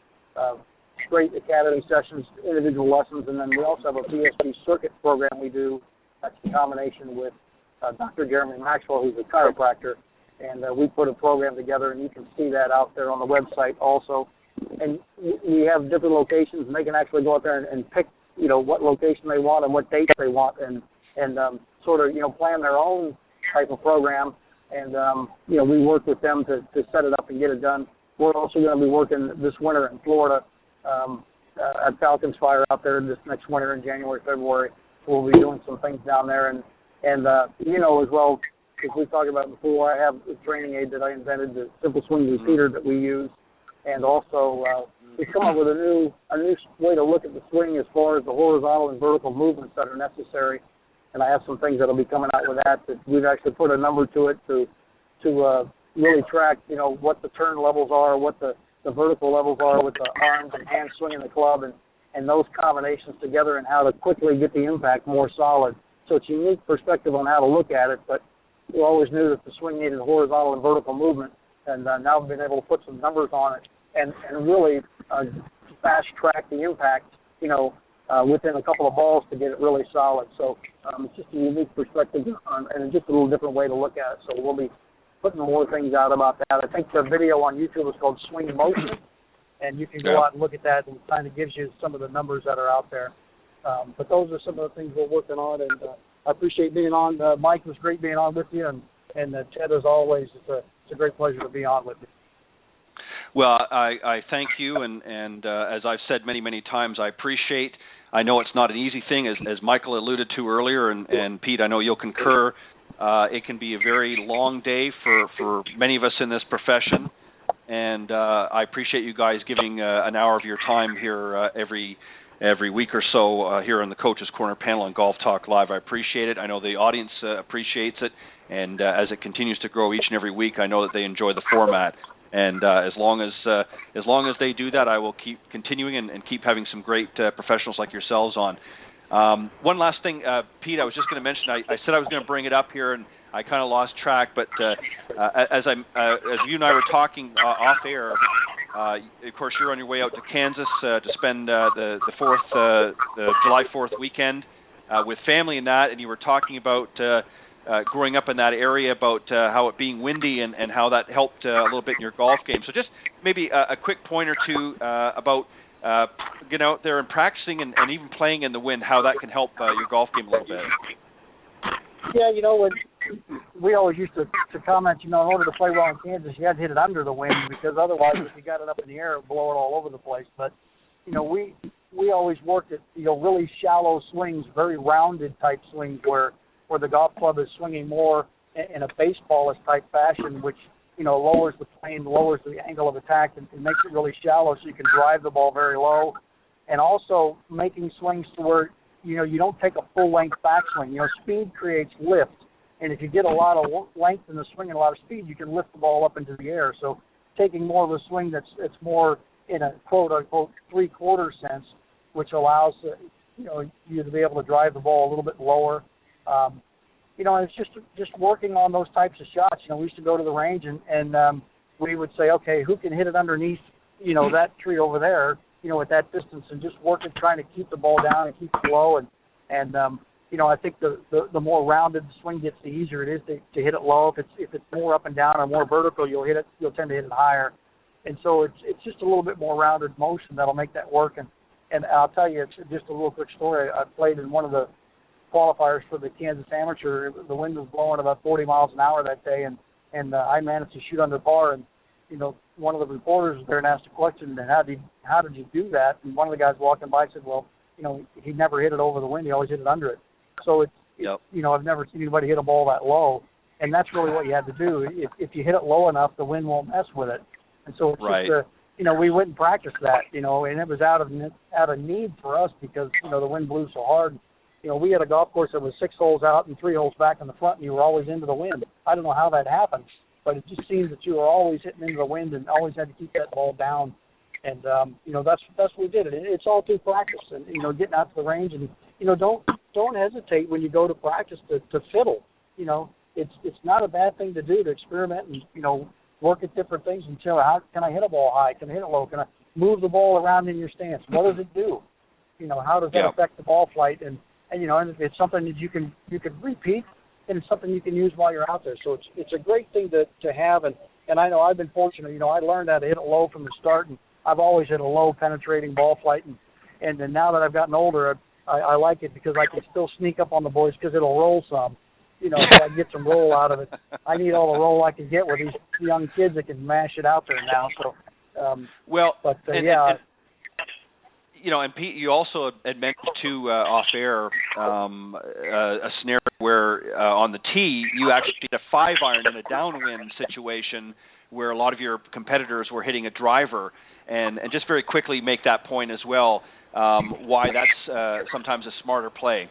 straight academy sessions, individual lessons, and then we also have a PSP circuit program we do. That's a combination with Dr. Jeremy Maxwell, who's a chiropractor, and we put a program together, and you can see that out there on the website also. And we have different locations, and they can actually go out there and pick, what location they want and what dates they want, and sort of, plan their own type of program. And, we work with them to set it up and get it done. We're also going to be working this winter in Florida at Falcons Fire out there this next winter in January, February. We'll be doing some things down there. And as well, as we talked about before, I have a training aid that I invented, the Simple Swing Repeater that we use. And also, we've come up with a new way to look at the swing as far as the horizontal and vertical movements that are necessary. And I have some things that will be coming out with that we've actually put a number to it to really track, what the turn levels are, what the vertical levels are with the arms and hands swinging the club, and those combinations together, and how to quickly get the impact more solid. So it's a unique perspective on how to look at it, but we always knew that the swing needed horizontal and vertical movement, and now we've been able to put some numbers on it and really fast track the impact, within a couple of balls to get it really solid. So it's just a unique perspective and just a little different way to look at it. So we'll be putting more things out about that. I think the video on YouTube is called Swing Motion, and you can go out and look at that, and it kind of gives you some of the numbers that are out there. But those are some of the things we're working on, and I appreciate being on. Mike, it was great being on with you, and Ted, as always, it's a great pleasure to be on with you. Well, I thank you, and as I've said many, many times, I know it's not an easy thing, as Michael alluded to earlier, and Pete, I know you'll concur. It can be a very long day for many of us in this profession, and I appreciate you guys giving an hour of your time here every week or so here on the Coach's Corner panel on Golf Talk Live. I appreciate it. I know the audience appreciates it, and as it continues to grow each and every week, I know that they enjoy the format. And as long as they do that, I will keep continuing and keep having some great professionals like yourselves on. One last thing, Pete, I was just going to mention. I said I was going to bring it up here, and I kind of lost track. But as you and I were talking off air, of course, you're on your way out to Kansas to spend the July 4th weekend with family and that, and you were talking about growing up in that area about how it being windy and how that helped a little bit in your golf game. So just maybe a quick point or two about getting out there and practicing and even playing in the wind, how that can help your golf game a little bit. Yeah, when we always used to comment, in order to play well in Kansas, you had to hit it under the wind, because otherwise, if you got it up in the air, it would blow it all over the place. But, we always worked at, really shallow swings, very rounded type swings where the golf club is swinging more in a baseball-ish type fashion, which, lowers the plane, lowers the angle of attack, and makes it really shallow so you can drive the ball very low. And also making swings to where, you don't take a full-length backswing. Speed creates lift. And if you get a lot of length in the swing and a lot of speed, you can lift the ball up into the air. So taking more of a swing that's more in a quote-unquote three-quarter sense, which allows, you to be able to drive the ball a little bit lower. It's just working on those types of shots. We used to go to the range and we would say, okay, who can hit it underneath, that tree over there, at that distance, and just working, trying to keep the ball down and keep it low. And I think the more rounded the swing gets, the easier it is to hit it low. If it's more up and down or more vertical, you'll tend to hit it higher. And so it's just a little bit more rounded motion that'll make that work. And I'll tell you, it's just a little quick story. I played in one of the qualifiers for the Kansas Amateur. The wind was blowing about 40 miles an hour that day, and I managed to shoot under par. And one of the reporters was there and asked a question, and how did you do that? And one of the guys walking by said, well, he never hit it over the wind. He always hit it under it. So I've never seen anybody hit a ball that low, and that's really what you have to do. If you hit it low enough, the wind won't mess with it. And so it's just we went and practiced that, and it was out of need for us because the wind blew so hard. We had a golf course that was 6 holes out and 3 holes back in the front, and you were always into the wind. I don't know how that happened, but it just seems that you were always hitting into the wind and always had to keep that ball down. And that's what we did. It's all through practice and getting out to the range, and don't hesitate when you go to practice to fiddle. It's not a bad thing to do, to experiment and work at different things until how can I hit a ball high? Can I hit it low? Can I move the ball around in your stance? What does it do? How does that affect the ball flight? And it's something that you can repeat, and it's something you can use while you're out there. So it's a great thing to have. And I know I've been fortunate. I learned how to hit it low from the start, and I've always hit a low penetrating ball flight. And then now that I've gotten older, I like it because I can still sneak up on the boys because it'll roll some. So I can get some roll out of it. I need all the roll I can get with these young kids that can mash it out there now. So, and Pete, you also had mentioned too off air a scenario where on the tee you actually did a 5-iron in a downwind situation where a lot of your competitors were hitting a driver, and just very quickly make that point as well. Why that's sometimes a smarter play.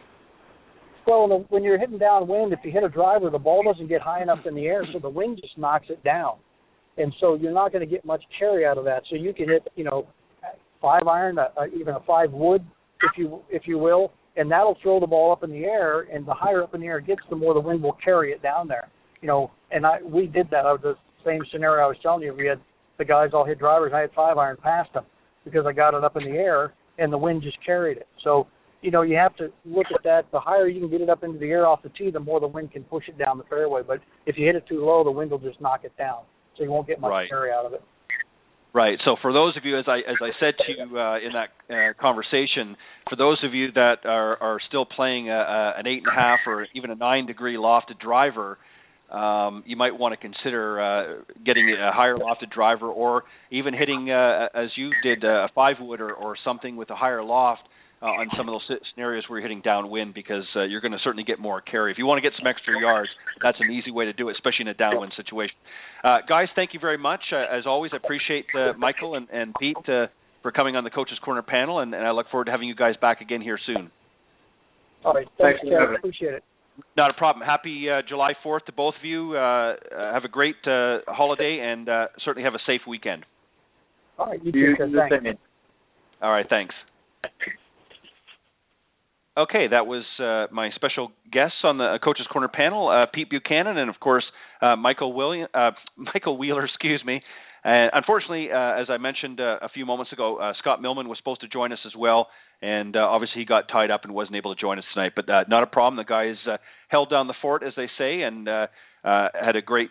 Well, when you're hitting downwind, if you hit a driver, the ball doesn't get high enough in the air, so the wind just knocks it down. And so you're not going to get much carry out of that. So you can hit, 5-iron, even a 5-wood, if you will, and that'll throw the ball up in the air, and the higher up in the air it gets, the more the wind will carry it down there. And we did that. I was the same scenario I was telling you. We had the guys all hit drivers. I had 5-iron past them because I got it up in the air, and the wind just carried it. So, you have to look at that. The higher you can get it up into the air off the tee, the more the wind can push it down the fairway. But if you hit it too low, the wind will just knock it down. So you won't get much carry out of it. Right. So for those of you, as I said to you in that conversation, for those of you that are still playing an 8.5 or even a 9-degree lofted driver, you might want to consider getting a higher lofted driver, or even hitting, as you did, a 5-wood or something with a higher loft on some of those scenarios where you're hitting downwind, because you're going to certainly get more carry. If you want to get some extra yards, that's an easy way to do it, especially in a downwind situation. Guys, thank you very much. As always, I appreciate Michael and Pete for coming on the Coach's Corner panel, and I look forward to having you guys back again here soon. All right. Thanks, Chad. Appreciate it. Not a problem. Happy July 4th to both of you. Have a great holiday, and certainly have a safe weekend. All right. You too. Thanks. All right. Thanks. Okay, that was my special guests on the Coach's Corner panel, Pete Buchanan and, of course, Michael Wheeler. And unfortunately, as I mentioned a few moments ago, Scott Millman was supposed to join us as well, and obviously he got tied up and wasn't able to join us tonight. But not a problem. The guys held down the fort, as they say, and had a great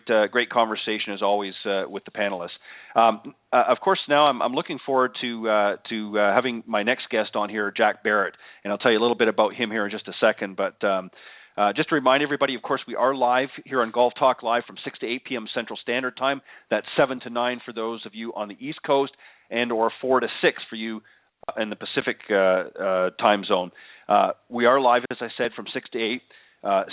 conversation as always with the panelists. Of course, now I'm looking forward to having my next guest on here, Jack Barrett, and I'll tell you a little bit about him here in just a second. But just to remind everybody, of course, we are live here on Golf Talk Live from 6 to 8 p.m. Central Standard Time. That's 7 to 9 for those of you on the East Coast, and or 4 to 6 for you in the Pacific time zone. We are live, as I said, from 6 to 8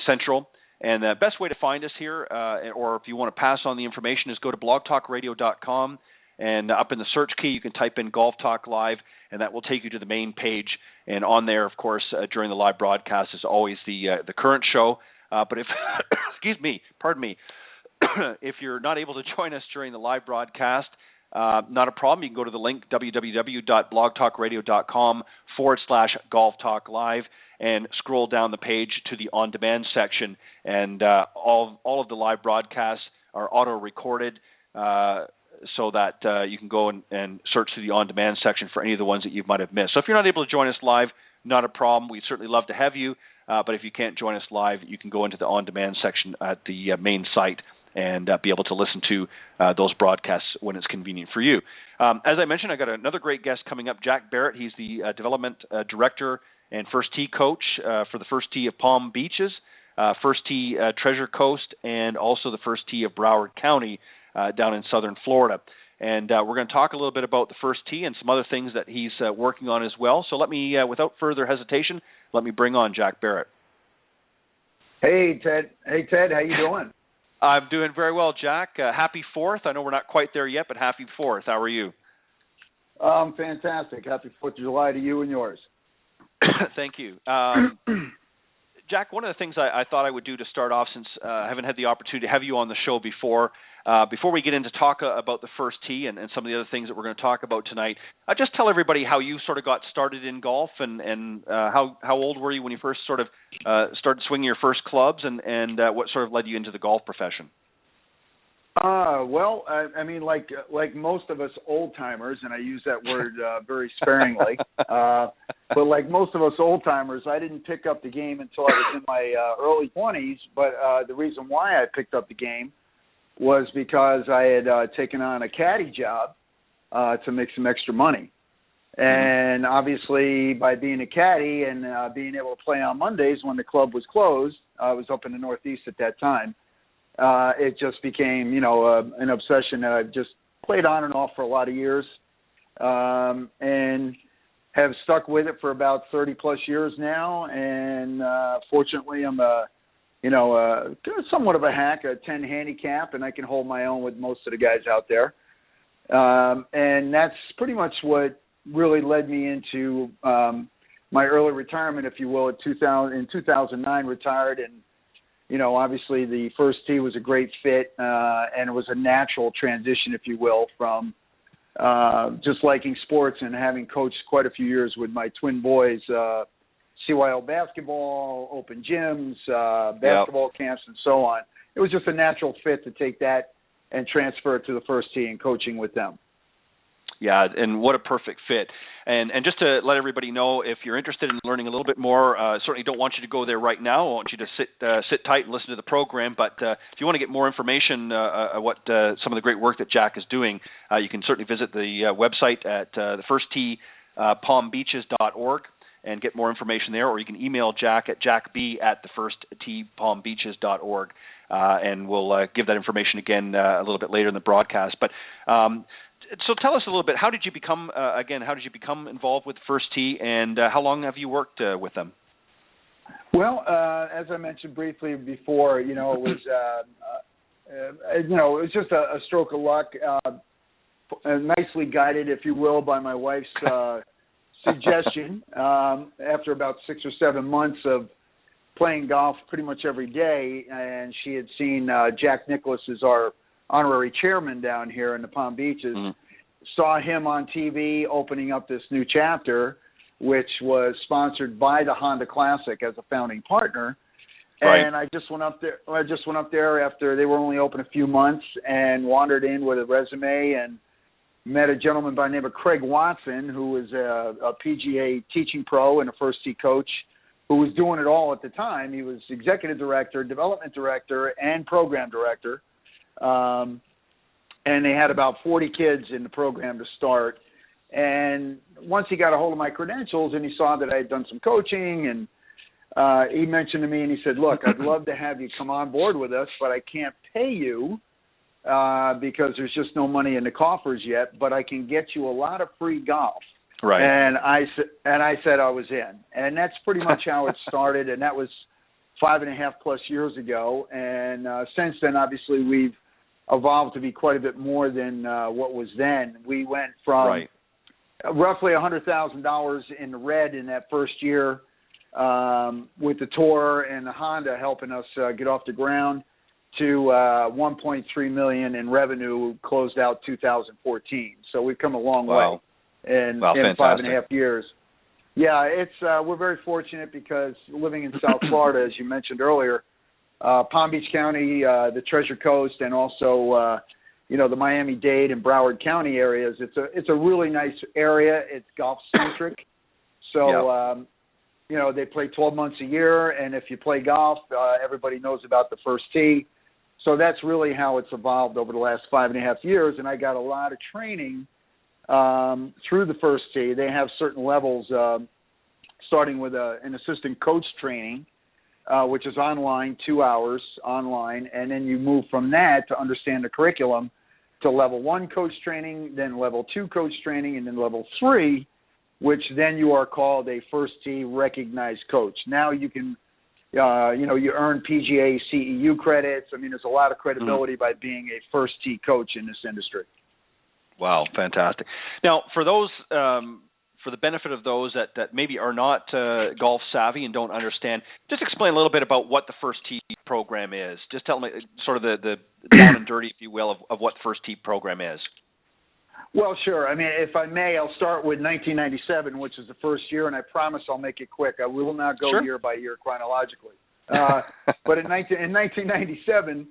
Central. And the best way to find us here, or if you want to pass on the information, is go to blogtalkradio.com, and up in the search key you can type in Golf Talk Live, and that will take you to the main page. And on there, of course, during the live broadcast is always the current show. But if, pardon me, if you're not able to join us during the live broadcast, not a problem. You can go to the link www.blogtalkradio.com/Golf Talk Live and scroll down the page to the on-demand section. And all of the live broadcasts are auto-recorded so that you can go and search through the on-demand section for any of the ones that you might have missed. So if you're not able to join us live, not a problem. We'd certainly love to have you. But if you can't join us live, you can go into the on-demand section at the main site and be able to listen to those broadcasts when it's convenient for you. As I mentioned, I got another great guest coming up, Jack Barrett. He's the development director and first tee coach for the first tee of Palm Beaches, first tee Treasure Coast, and also the first tee of Broward County down in southern Florida. And we're going to talk a little bit about the first tee and some other things that he's working on as well. So let me, without further hesitation, let me bring on Jack Barrett. Hey, Ted. Hey, Ted. How you doing? I'm doing very well, Jack. Happy 4th. I know we're not quite there yet, but happy 4th. How are you? Fantastic. Happy 4th of July to you and yours. Thank you. Jack, one of the things I thought I would do to start off, since I haven't had the opportunity to have you on the show before we get into talk about the first tee and some of the other things that we're going to talk about tonight, just tell everybody how you sort of got started in golf and how old were you when you first sort of started swinging your first clubs and what sort of led you into the golf profession? Well, I mean, like most of us old-timers, and I use that word very sparingly, but like most of us old-timers, I didn't pick up the game until I was in my early 20s, but the reason why I picked up the game was because I had taken on a caddy job to make some extra money. And obviously, by being a caddy and being able to play on Mondays when the club was closed, I was up in the Northeast at that time, it just became, an obsession that I've just played on and off for a lot of years, and have stuck with it for about 30-plus years now. And fortunately, I'm somewhat of a hack, a 10 handicap, and I can hold my own with most of the guys out there. And that's pretty much what really led me into my early retirement, if you will. In 2009, retired, and obviously the first tee was a great fit, and it was a natural transition, if you will, from just liking sports and having coached quite a few years with my twin boys, CYO basketball, open gyms, basketball camps, and so on. It was just a natural fit to take that and transfer it to the first tee and coaching with them. Yeah, and what a perfect fit. And just to let everybody know, if you're interested in learning a little bit more, certainly don't want you to go there right now. I want you to sit tight and listen to the program. But if you want to get more information what some of the great work that Jack is doing, you can certainly visit the website at thefirsttpalmbeaches.org and get more information there, or you can email Jack at jackb@thefirsttpalmbeaches.org, and we'll give that information again a little bit later in the broadcast. But so tell us a little bit, how did you become involved with First Tee, and how long have you worked with them? Well, as I mentioned briefly before, it was it was just a stroke of luck, nicely guided, if you will, by my wife's suggestion. After about 6 or 7 months of playing golf pretty much every day, and she had seen Jack Nicklaus as our honorary chairman down here in the Palm Beaches, saw him on TV opening up this new chapter, which was sponsored by the Honda Classic as a founding partner. Right. And I just went up there after they were only open a few months and wandered in with a resume and met a gentleman by the name of Craig Watson, who was a PGA teaching pro and a first tee coach, who was doing it all at the time. He was executive director, development director, and program director. And they had about 40 kids in the program to start. And once he got a hold of my credentials and he saw that I had done some coaching, and he mentioned to me and he said, look, I'd love to have you come on board with us, but I can't pay you because there's just no money in the coffers yet, but I can get you a lot of free golf. Right. And I said I was in. And that's pretty much how it started, and that was 5.5+ years ago. And since then, obviously, we've evolved to be quite a bit more than what was then. We went from roughly $100,000 in the red in that first year with the tour and the Honda helping us get off the ground to $1.3 million in revenue closed out 2014. So we've come a long way in 5.5 years. Yeah, it's we're very fortunate because living in South Florida, as you mentioned earlier, Palm Beach County, the Treasure Coast, and also the Miami-Dade and Broward County areas. It's a really nice area. It's golf centric, so they play 12 months a year, and if you play golf, everybody knows about the first tee. So that's really how it's evolved over the last 5.5 years, and I got a lot of training through the first tee. They have certain levels, starting with an assistant coach training, which is online, 2 hours online, and then you move from that to understand the curriculum to level 1 coach training, then level 2 coach training, and then level 3, which then you are called a first tee recognized coach. Now you can, you earn PGA CEU credits. I mean, there's a lot of credibility by being a first tee coach in this industry. Wow, fantastic. Now, for those, for the benefit of those that maybe are not golf savvy and don't understand, just explain a little bit about what the First Tee program is. Just tell me sort of the down and dirty, if you will, of what First Tee program is. Well, sure. I mean, if I may, I'll start with 1997, which is the first year, and I promise I'll make it quick. I will not go year by year chronologically. But in 1997,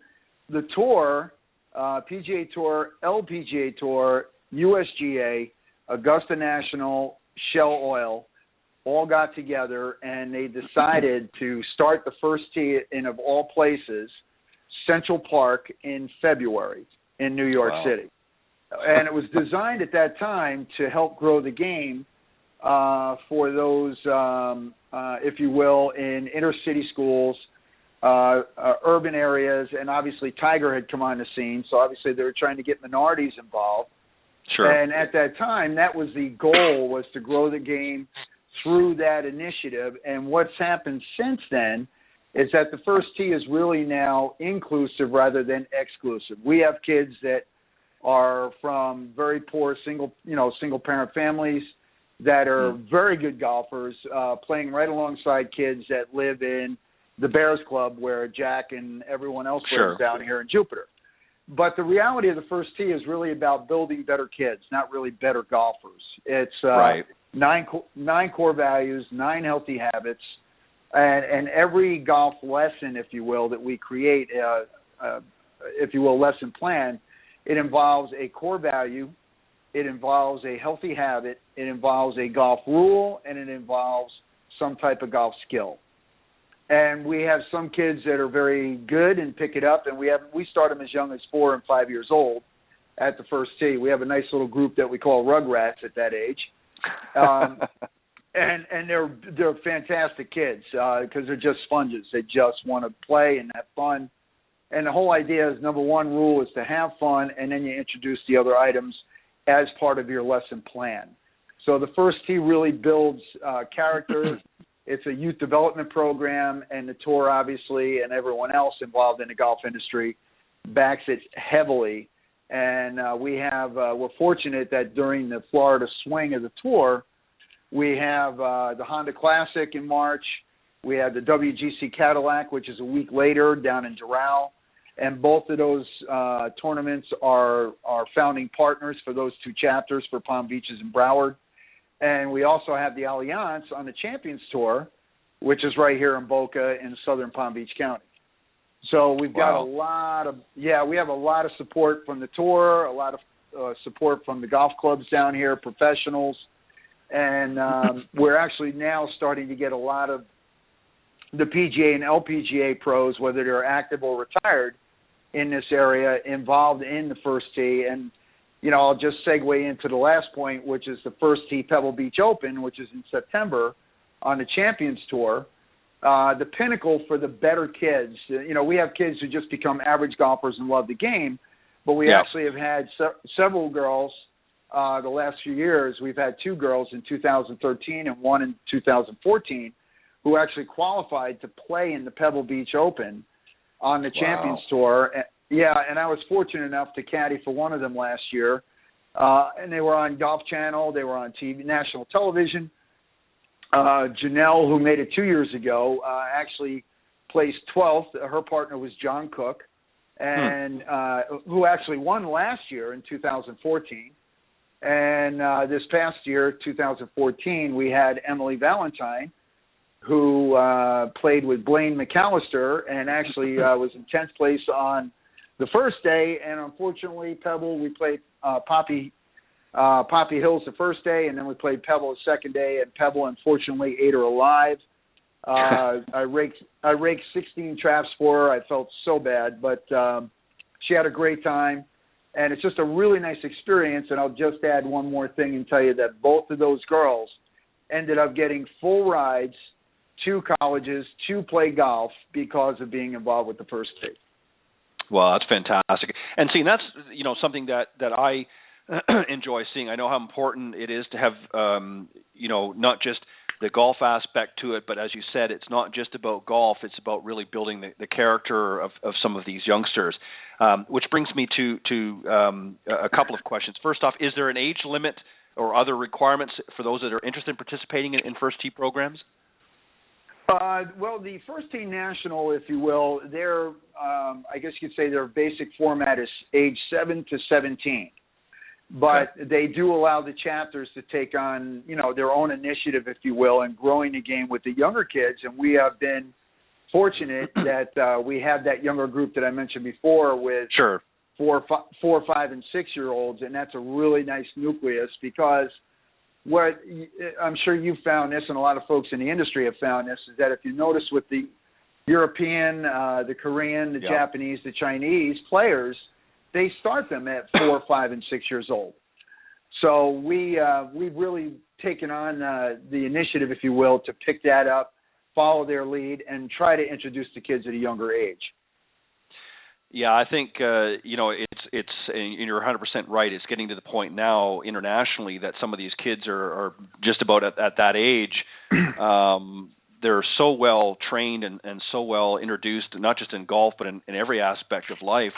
the tour, PGA Tour, LPGA Tour, USGA, Augusta National, Shell Oil, all got together and they decided to start the First Tee in, of all places, Central Park in February in New York City. And it was designed at that time to help grow the game for those, if you will, in inner city schools, urban areas, and obviously Tiger had come on the scene, so obviously they were trying to get minorities involved. Sure. And at that time, that was the goal, was to grow the game through that initiative. And what's happened since then is that the First Tee is really now inclusive rather than exclusive. We have kids that are from very poor single parent families that are very good golfers, playing right alongside kids that live in the Bears Club where Jack and everyone else lives down here in Jupiter. But the reality of the First Tee is really about building better kids, not really better golfers. It's 9 core values, 9 healthy habits, and every golf lesson, if you will, that we create, if you will, lesson plan, it involves a core value, it involves a healthy habit, it involves a golf rule, and it involves some type of golf skill. And we have some kids that are very good and pick it up, and we start them as young as 4 and 5 years old at the First Tee. We have a nice little group that we call Rugrats at that age, and they're fantastic kids because they're just sponges. They just want to play and have fun. And the whole idea is, number one rule is to have fun, and then you introduce the other items as part of your lesson plan. So the First Tee really builds character. It's a youth development program, and the tour, obviously, and everyone else involved in the golf industry backs it heavily. And we're fortunate that during the Florida swing of the tour, we have the Honda Classic in March. We have the WGC Cadillac, which is a week later down in Doral. And both of those tournaments are founding partners for those 2 chapters for Palm Beaches and Broward. And we also have the Allianz on the Champions Tour, which is right here in Boca in southern Palm Beach County. So we've got we have a lot of support from the tour, a lot of support from the golf clubs down here, professionals, and we're actually now starting to get a lot of the PGA and LPGA pros, whether they're active or retired in this area, involved in the First Tee. And, you know, I'll just segue into the last point, which is the First Tee Pebble Beach Open, which is in September on the Champions Tour. The pinnacle for the better kids. You know, we have kids who just become average golfers and love the game, but we actually have had several girls the last few years. We've had 2 girls in 2013 and 1 in 2014 who actually qualified to play in the Pebble Beach Open on the Champions Tour. Yeah, and I was fortunate enough to caddy for one of them last year. And they were on Golf Channel. They were on TV, national television. Janelle, who made it 2 years ago, actually placed 12th. Her partner was John Cook, and who actually won last year in 2014. And this past year, 2014, we had Emily Valentine, who played with Blaine McAllister and actually was in 10th place on the first day. And unfortunately, Pebble, we played Poppy Hills the first day, and then we played Pebble the second day, and Pebble unfortunately ate her alive. I raked 16 traps for her. I felt so bad, but she had a great time, and it's just a really nice experience. And I'll just add one more thing and tell you that both of those girls ended up getting full rides to colleges to play golf because of being involved with the First Tee. Well, that's fantastic. And see, that's, you know, something that I enjoy seeing. I know how important it is to have, you know, not just the golf aspect to it, but as you said, it's not just about golf. It's about really building the character of some of these youngsters, which brings me to a couple of questions. First off, is there an age limit or other requirements for those that are interested in participating in First Tee programs? Well, the First Tee National, if you will, their, I guess you could say their basic format is age 7 to 17. But they do allow the chapters to take on, you know, their own initiative, if you will, and growing the game with the younger kids. And we have been fortunate that we have that younger group that I mentioned before with 4, 5, and 6-year-olds, and that's a really nice nucleus because what I'm sure you've found this, and a lot of folks in the industry have found this, is that if you notice with the European, the Korean, the Japanese, the Chinese players, they start them at 4, 5, and 6 years old. So we've really taken on the initiative, if you will, to pick that up, follow their lead, and try to introduce the kids at a younger age. Yeah, I think you know, it's and you're 100% right. It's getting to the point now internationally that some of these kids are just about at that age. They're so well trained and so well introduced, not just in golf but in every aspect of life,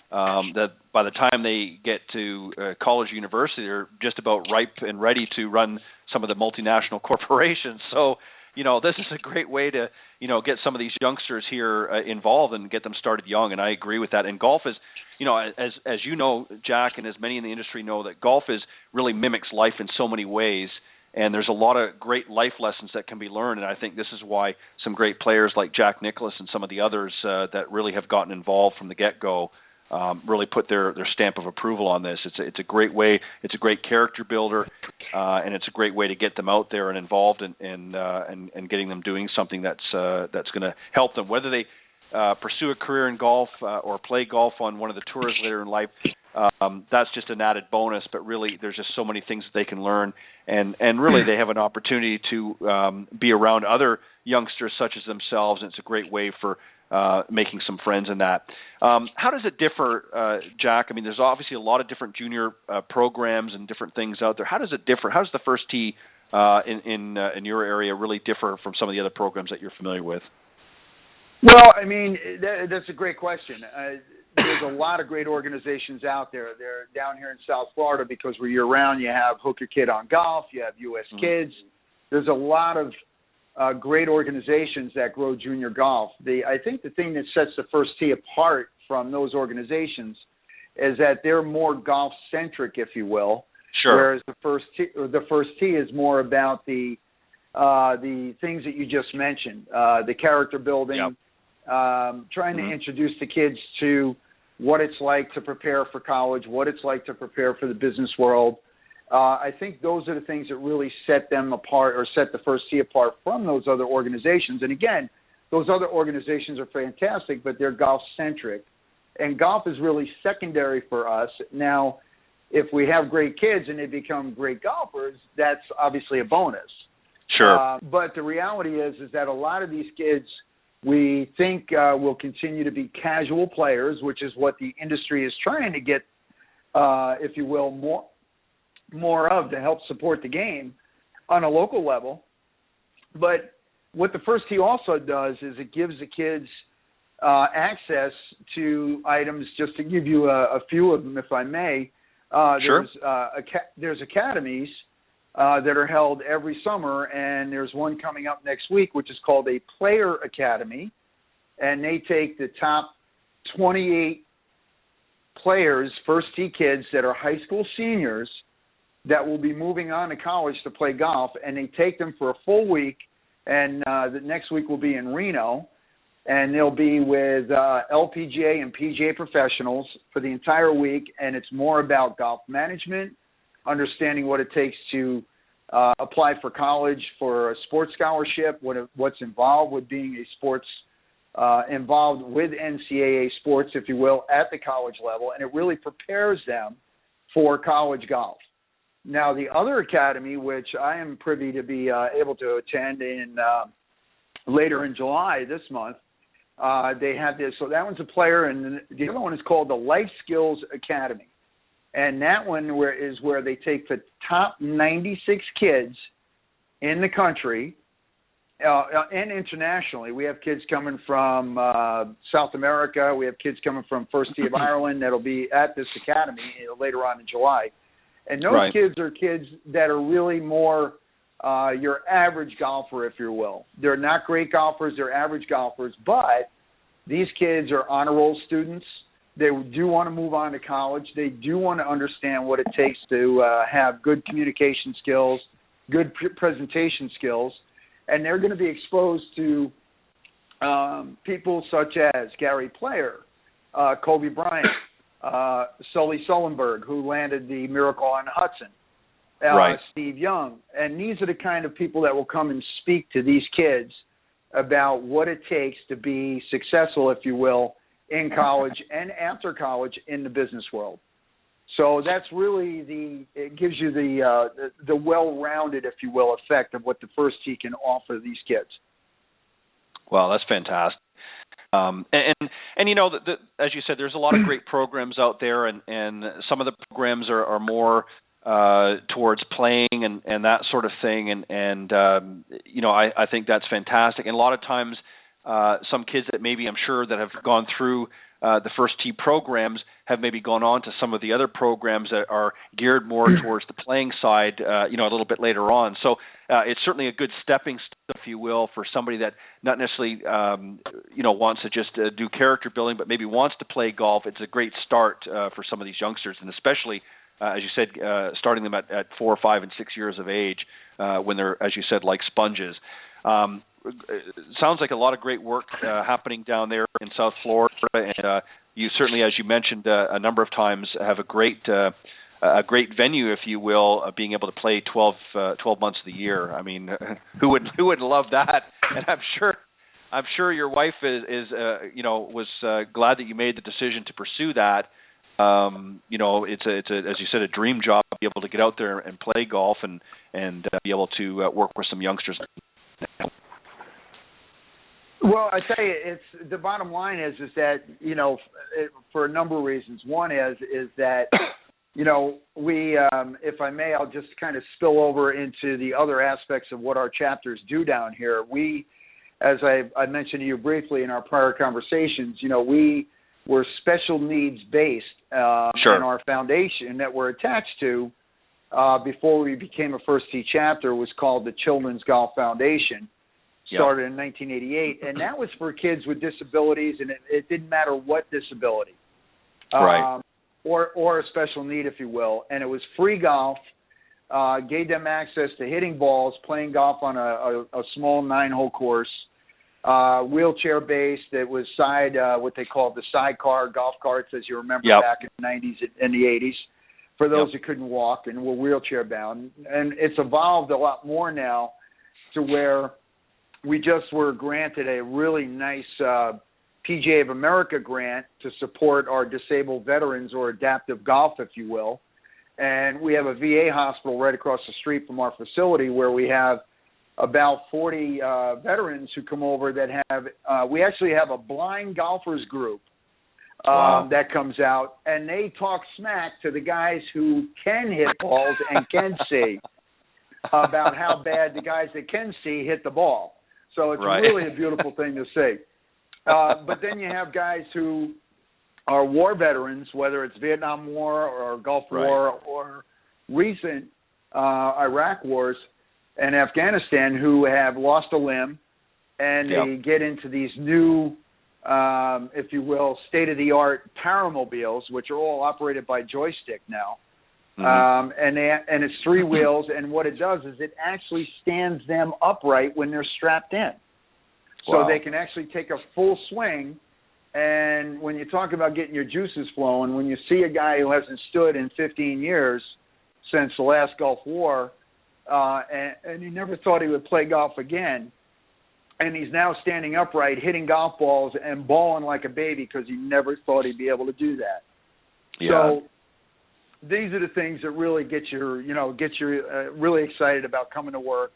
that by the time they get to college or university, they're just about ripe and ready to run some of the multinational corporations. So, you know, this is a great way to, you know, get some of these youngsters here involved and get them started young. And I agree with that. And golf is, you know, as you know, Jack, and as many in the industry know, that golf really mimics life in so many ways. And there's a lot of great life lessons that can be learned. And I think this is why some great players like Jack Nicklaus and some of the others that really have gotten involved from the get-go really put their stamp of approval on this. It's a great way. It's a great character builder, and it's a great way to get them out there and involved and getting them doing something that's going to help them, whether they pursue a career in golf or play golf on one of the tours later in life. That's just an added bonus. But really, there's just so many things that they can learn, and really they have an opportunity to be around other youngsters such as themselves. And it's a great way for making some friends in that. How does it differ, Jack? I mean, there's obviously a lot of different junior programs and different things out there. How does it differ? How does the First Tee in your area really differ from some of the other programs that you're familiar with? Well, I mean, that's a great question. There's a lot of great organizations out there. They're down here in South Florida because we're year-round. You have Hook Your Kid on Golf. You have U.S. Kids. There's a lot of great organizations that grow junior golf. I think the thing that sets the First Tee apart from those organizations is that they're more golf-centric, if you will. Sure. Whereas the First Tee is more about the things that you just mentioned, the character building, trying to introduce the kids to what it's like to prepare for college, what it's like to prepare for the business world. I think those are the things that really set them apart or set the First Tee apart from those other organizations. And again, those other organizations are fantastic, but they're golf-centric. And golf is really secondary for us. Now, if we have great kids and they become great golfers, that's obviously a bonus. Sure. But the reality is that a lot of these kids we think will continue to be casual players, which is what the industry is trying to get, if you will, more of to help support the game on a local level. But what the First Tee also does is it gives the kids access to items. Just to give you a few of them, if I may. Sure. There's academies that are held every summer, and there's one coming up next week, which is called a Player Academy, and they take the top 28 players, First Tee kids that are high school seniors that will be moving on to college to play golf, and they take them for a full week, and the next week will be in Reno, and they'll be with LPGA and PGA professionals for the entire week, and it's more about golf management, understanding what it takes to apply for college for a sports scholarship, what's involved with being a sports involved with NCAA sports, if you will, at the college level, and it really prepares them for college golf. Now, the other academy, which I am privy to be able to attend in later in July this month, they have this. So that one's a player, and the other one is called the Life Skills Academy. And that one is where they take the top 96 kids in the country and internationally. We have kids coming from South America. We have kids coming from First Tee of Ireland that'll be at this academy later on in July. And those kids are kids that are really more your average golfer, if you will. They're not great golfers. They're average golfers. But these kids are honor roll students. They do want to move on to college. They do want to understand what it takes to have good communication skills, good presentation skills. And they're going to be exposed to people such as Gary Player, Kobe Bryant, Sully Sullenberg, who landed the Miracle on Hudson, Steve Young. And these are the kind of people that will come and speak to these kids about what it takes to be successful, if you will, in college and after college in the business world. So that's really it gives you the well-rounded, if you will, effect of what the First Tee can offer these kids. Well, that's fantastic. And you know, as you said, there's a lot of great programs out there, and some of the programs are more towards playing and that sort of thing. And you know, I think that's fantastic. And a lot of times, some kids that maybe I'm sure that have gone through the First Tee programs have maybe gone on to some of the other programs that are geared more towards the playing side, you know, a little bit later on. So it's certainly a good stepping stone, if you will, for somebody that not necessarily, you know, wants to just do character building, but maybe wants to play golf. It's a great start for some of these youngsters, and especially, as you said, starting them at 4, 5, and 6 years of age when they're, as you said, like sponges. It sounds like a lot of great work happening down there in South Florida, and you certainly, as you mentioned a number of times, have a great venue, if you will, of being able to play 12 months of the year. I mean, who would love that? And I'm sure your wife is you know, was glad that you made the decision to pursue that. You know, it's as you said, a dream job to be able to get out there and play golf and be able to work with some youngsters. Well, I tell you, it's the bottom line is that, you know, for a number of reasons. One is that, you know, we, if I may, I'll just kind of spill over into the other aspects of what our chapters do down here. We, as I mentioned to you briefly in our prior conversations, you know, we were special needs based in our foundation that we're attached to before we became a First Tee chapter was called the Children's Golf Foundation. Started in 1988, and that was for kids with disabilities, and it didn't matter what disability, or a special need, if you will. And it was free golf, gave them access to hitting balls, playing golf on a small 9-hole course, wheelchair based. It was what they called the sidecar golf carts, as you remember back in the 90s and the 80s, for those who couldn't walk and were wheelchair bound. And it's evolved a lot more now to where we just were granted a really nice PGA of America grant to support our disabled veterans, or adaptive golf, if you will. And we have a VA hospital right across the street from our facility where we have about 40 veterans who come over that have we actually have a blind golfers group that comes out, and they talk smack to the guys who can hit balls and can see about how bad the guys that can see hit the ball. So it's really a beautiful thing to see. But then you have guys who are war veterans, whether it's Vietnam War or Gulf War or recent Iraq wars and Afghanistan, who have lost a limb, and they get into these new, if you will, state-of-the-art paramobiles, which are all operated by joystick now. And it's three wheels, and what it does is it actually stands them upright when they're strapped in. So they can actually take a full swing. And when you talk about getting your juices flowing, when you see a guy who hasn't stood in 15 years since the last Gulf War, and he never thought he would play golf again, and he's now standing upright, hitting golf balls and balling like a baby because he never thought he'd be able to do that. So these are the things that really get you really excited about coming to work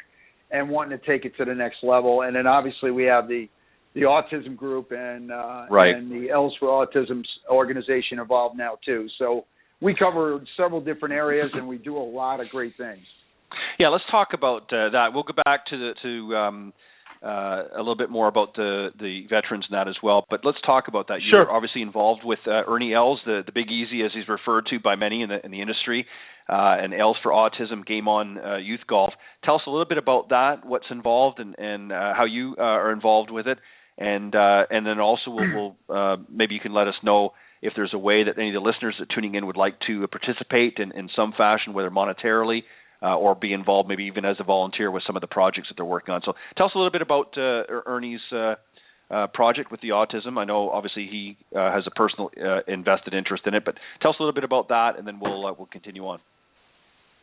and wanting to take it to the next level. And then obviously we have the autism group and the L's for Autism organization involved now too. So we cover several different areas, and we do a lot of great things. Yeah, let's talk about that. We'll go back to a little bit more about the veterans and that as well. But let's talk about that. You're obviously involved with Ernie Els, the Big Easy, as he's referred to by many in the industry, and Els for Autism Game On Youth Golf. Tell us a little bit about that, what's involved, and how you are involved with it, and then also we'll maybe you can let us know if there's a way that any of the listeners that are tuning in would like to participate in some fashion, whether monetarily or be involved maybe even as a volunteer with some of the projects that they're working on. So tell us a little bit about Ernie's project with the autism. I know obviously he has a personal invested interest in it, but tell us a little bit about that, and then we'll continue on.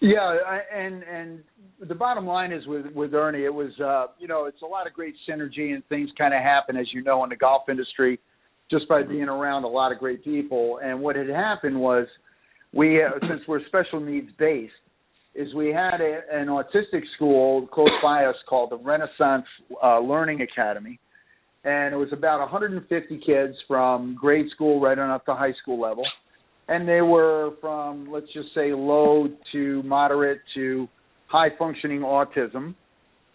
Yeah, and the bottom line is with Ernie, it was it's a lot of great synergy, and things kind of happen, as you know, in the golf industry just by being around a lot of great people. And what had happened was since we're special needs based, is we had an autistic school close by us called the Renaissance Learning Academy, and it was about 150 kids from grade school right on up to high school level, and they were from, let's just say, low to moderate to high-functioning autism,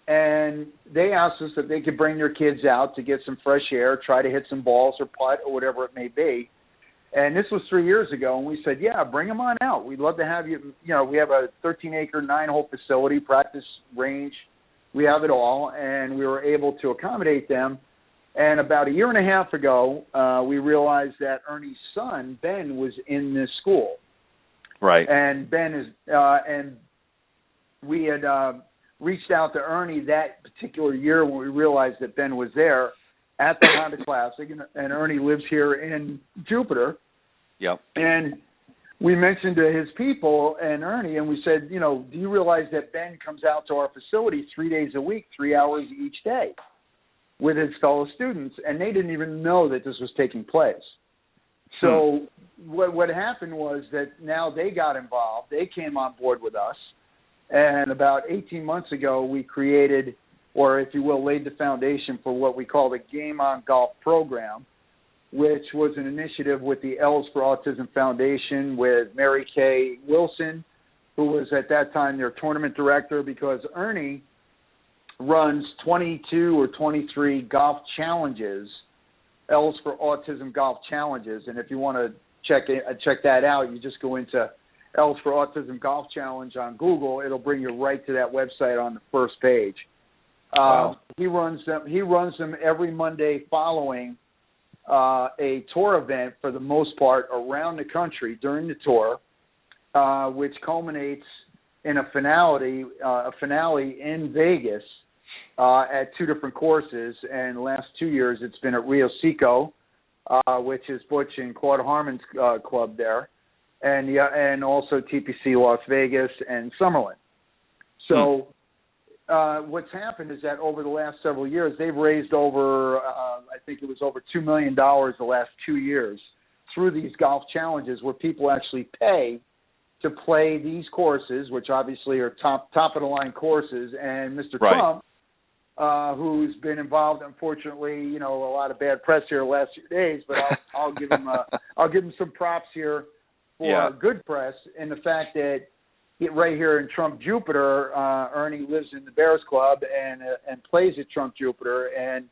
and they asked us if they could bring their kids out to get some fresh air, try to hit some balls or putt or whatever it may be. And this was 3 years ago, and we said, yeah, bring them on out. We'd love to have you. We have a 13-acre, 9-hole facility, practice range. We have it all, and we were able to accommodate them. And about a year and a half ago, we realized that Ernie's son, Ben, was in this school. Right. And Ben is and we had reached out to Ernie that particular year when we realized that Ben was there at the Honda Classic, and Ernie lives here in Jupiter. Yep. And we mentioned to his people and Ernie, and we said, do you realize that Ben comes out to our facility 3 days a week, 3 hours each day with his fellow students? And they didn't even know that this was taking place. So what happened was that now they got involved. They came on board with us. And about 18 months ago, we created, or if you will, laid the foundation for what we call the Game On Golf program, which was an initiative with the Els for Autism Foundation with Mary Kay Wilson, who was at that time their tournament director, because Ernie runs 22 or 23 golf challenges, Els for Autism golf challenges. And if you want to check that out, you just go into Els for Autism Golf Challenge on Google. It'll bring you right to that website on the first page. Wow. He runs them every Monday following a tour event, for the most part, around the country during the tour, which culminates in a finale in Vegas at two different courses, and the last 2 years it's been at Rio Seco, which is Butch and Claude Harmon's club there, and also TPC Las Vegas and Summerlin. So what's happened is that over the last several years, they've raised over, I think it was over $2 million the last 2 years through these golf challenges where people actually pay to play these courses, which obviously are top of the line courses. And Mr. Trump, who's been involved, unfortunately, a lot of bad press here the last few days, but I'll give him some props here for good press in the fact that right here in Trump Jupiter, Ernie lives in the Bears Club and plays at Trump Jupiter, and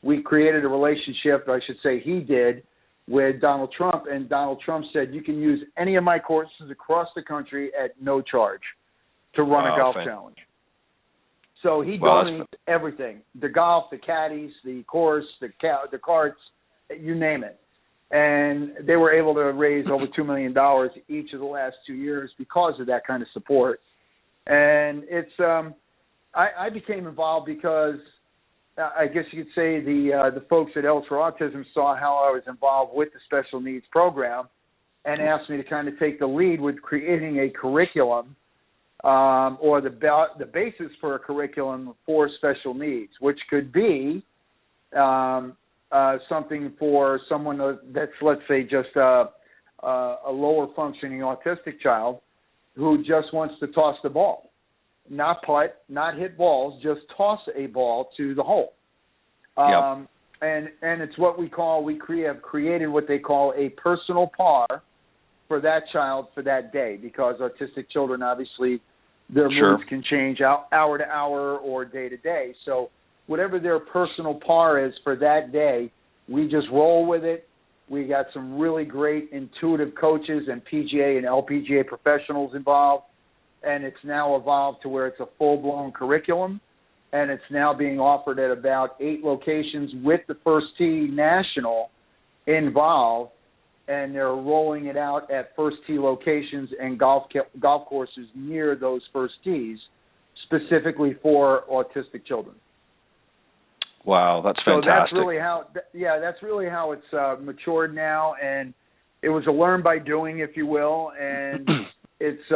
we created a relationship, I should say he did, with Donald Trump, and Donald Trump said, you can use any of my courses across the country at no charge to run a golf challenge. So he donates everything, the golf, the caddies, the course, the carts, you name it. And they were able to raise over $2 million each of the last 2 years because of that kind of support. And it's I became involved because I guess you could say the folks at Elks for Autism saw how I was involved with the special needs program and asked me to kind of take the lead with creating a curriculum or the basis for a curriculum for special needs, which could be something for someone that's, let's say, just a lower functioning autistic child who just wants to toss the ball. Not putt, not hit balls, just toss a ball to the hole. And it's what we have created what they call a personal par for that child for that day, because autistic children, obviously, their moods can change hour to hour or day to day. So whatever their personal par is for that day, we just roll with it. We got some really great intuitive coaches and PGA and LPGA professionals involved. And it's now evolved to where it's a full-blown curriculum, and it's now being offered at about 8 locations with the First Tee National involved, and they're rolling it out at First Tee locations and golf courses near those First Tees, specifically for autistic children. Wow, that's fantastic. So that's really how it's matured now, and it was a learn by doing, if you will, and it's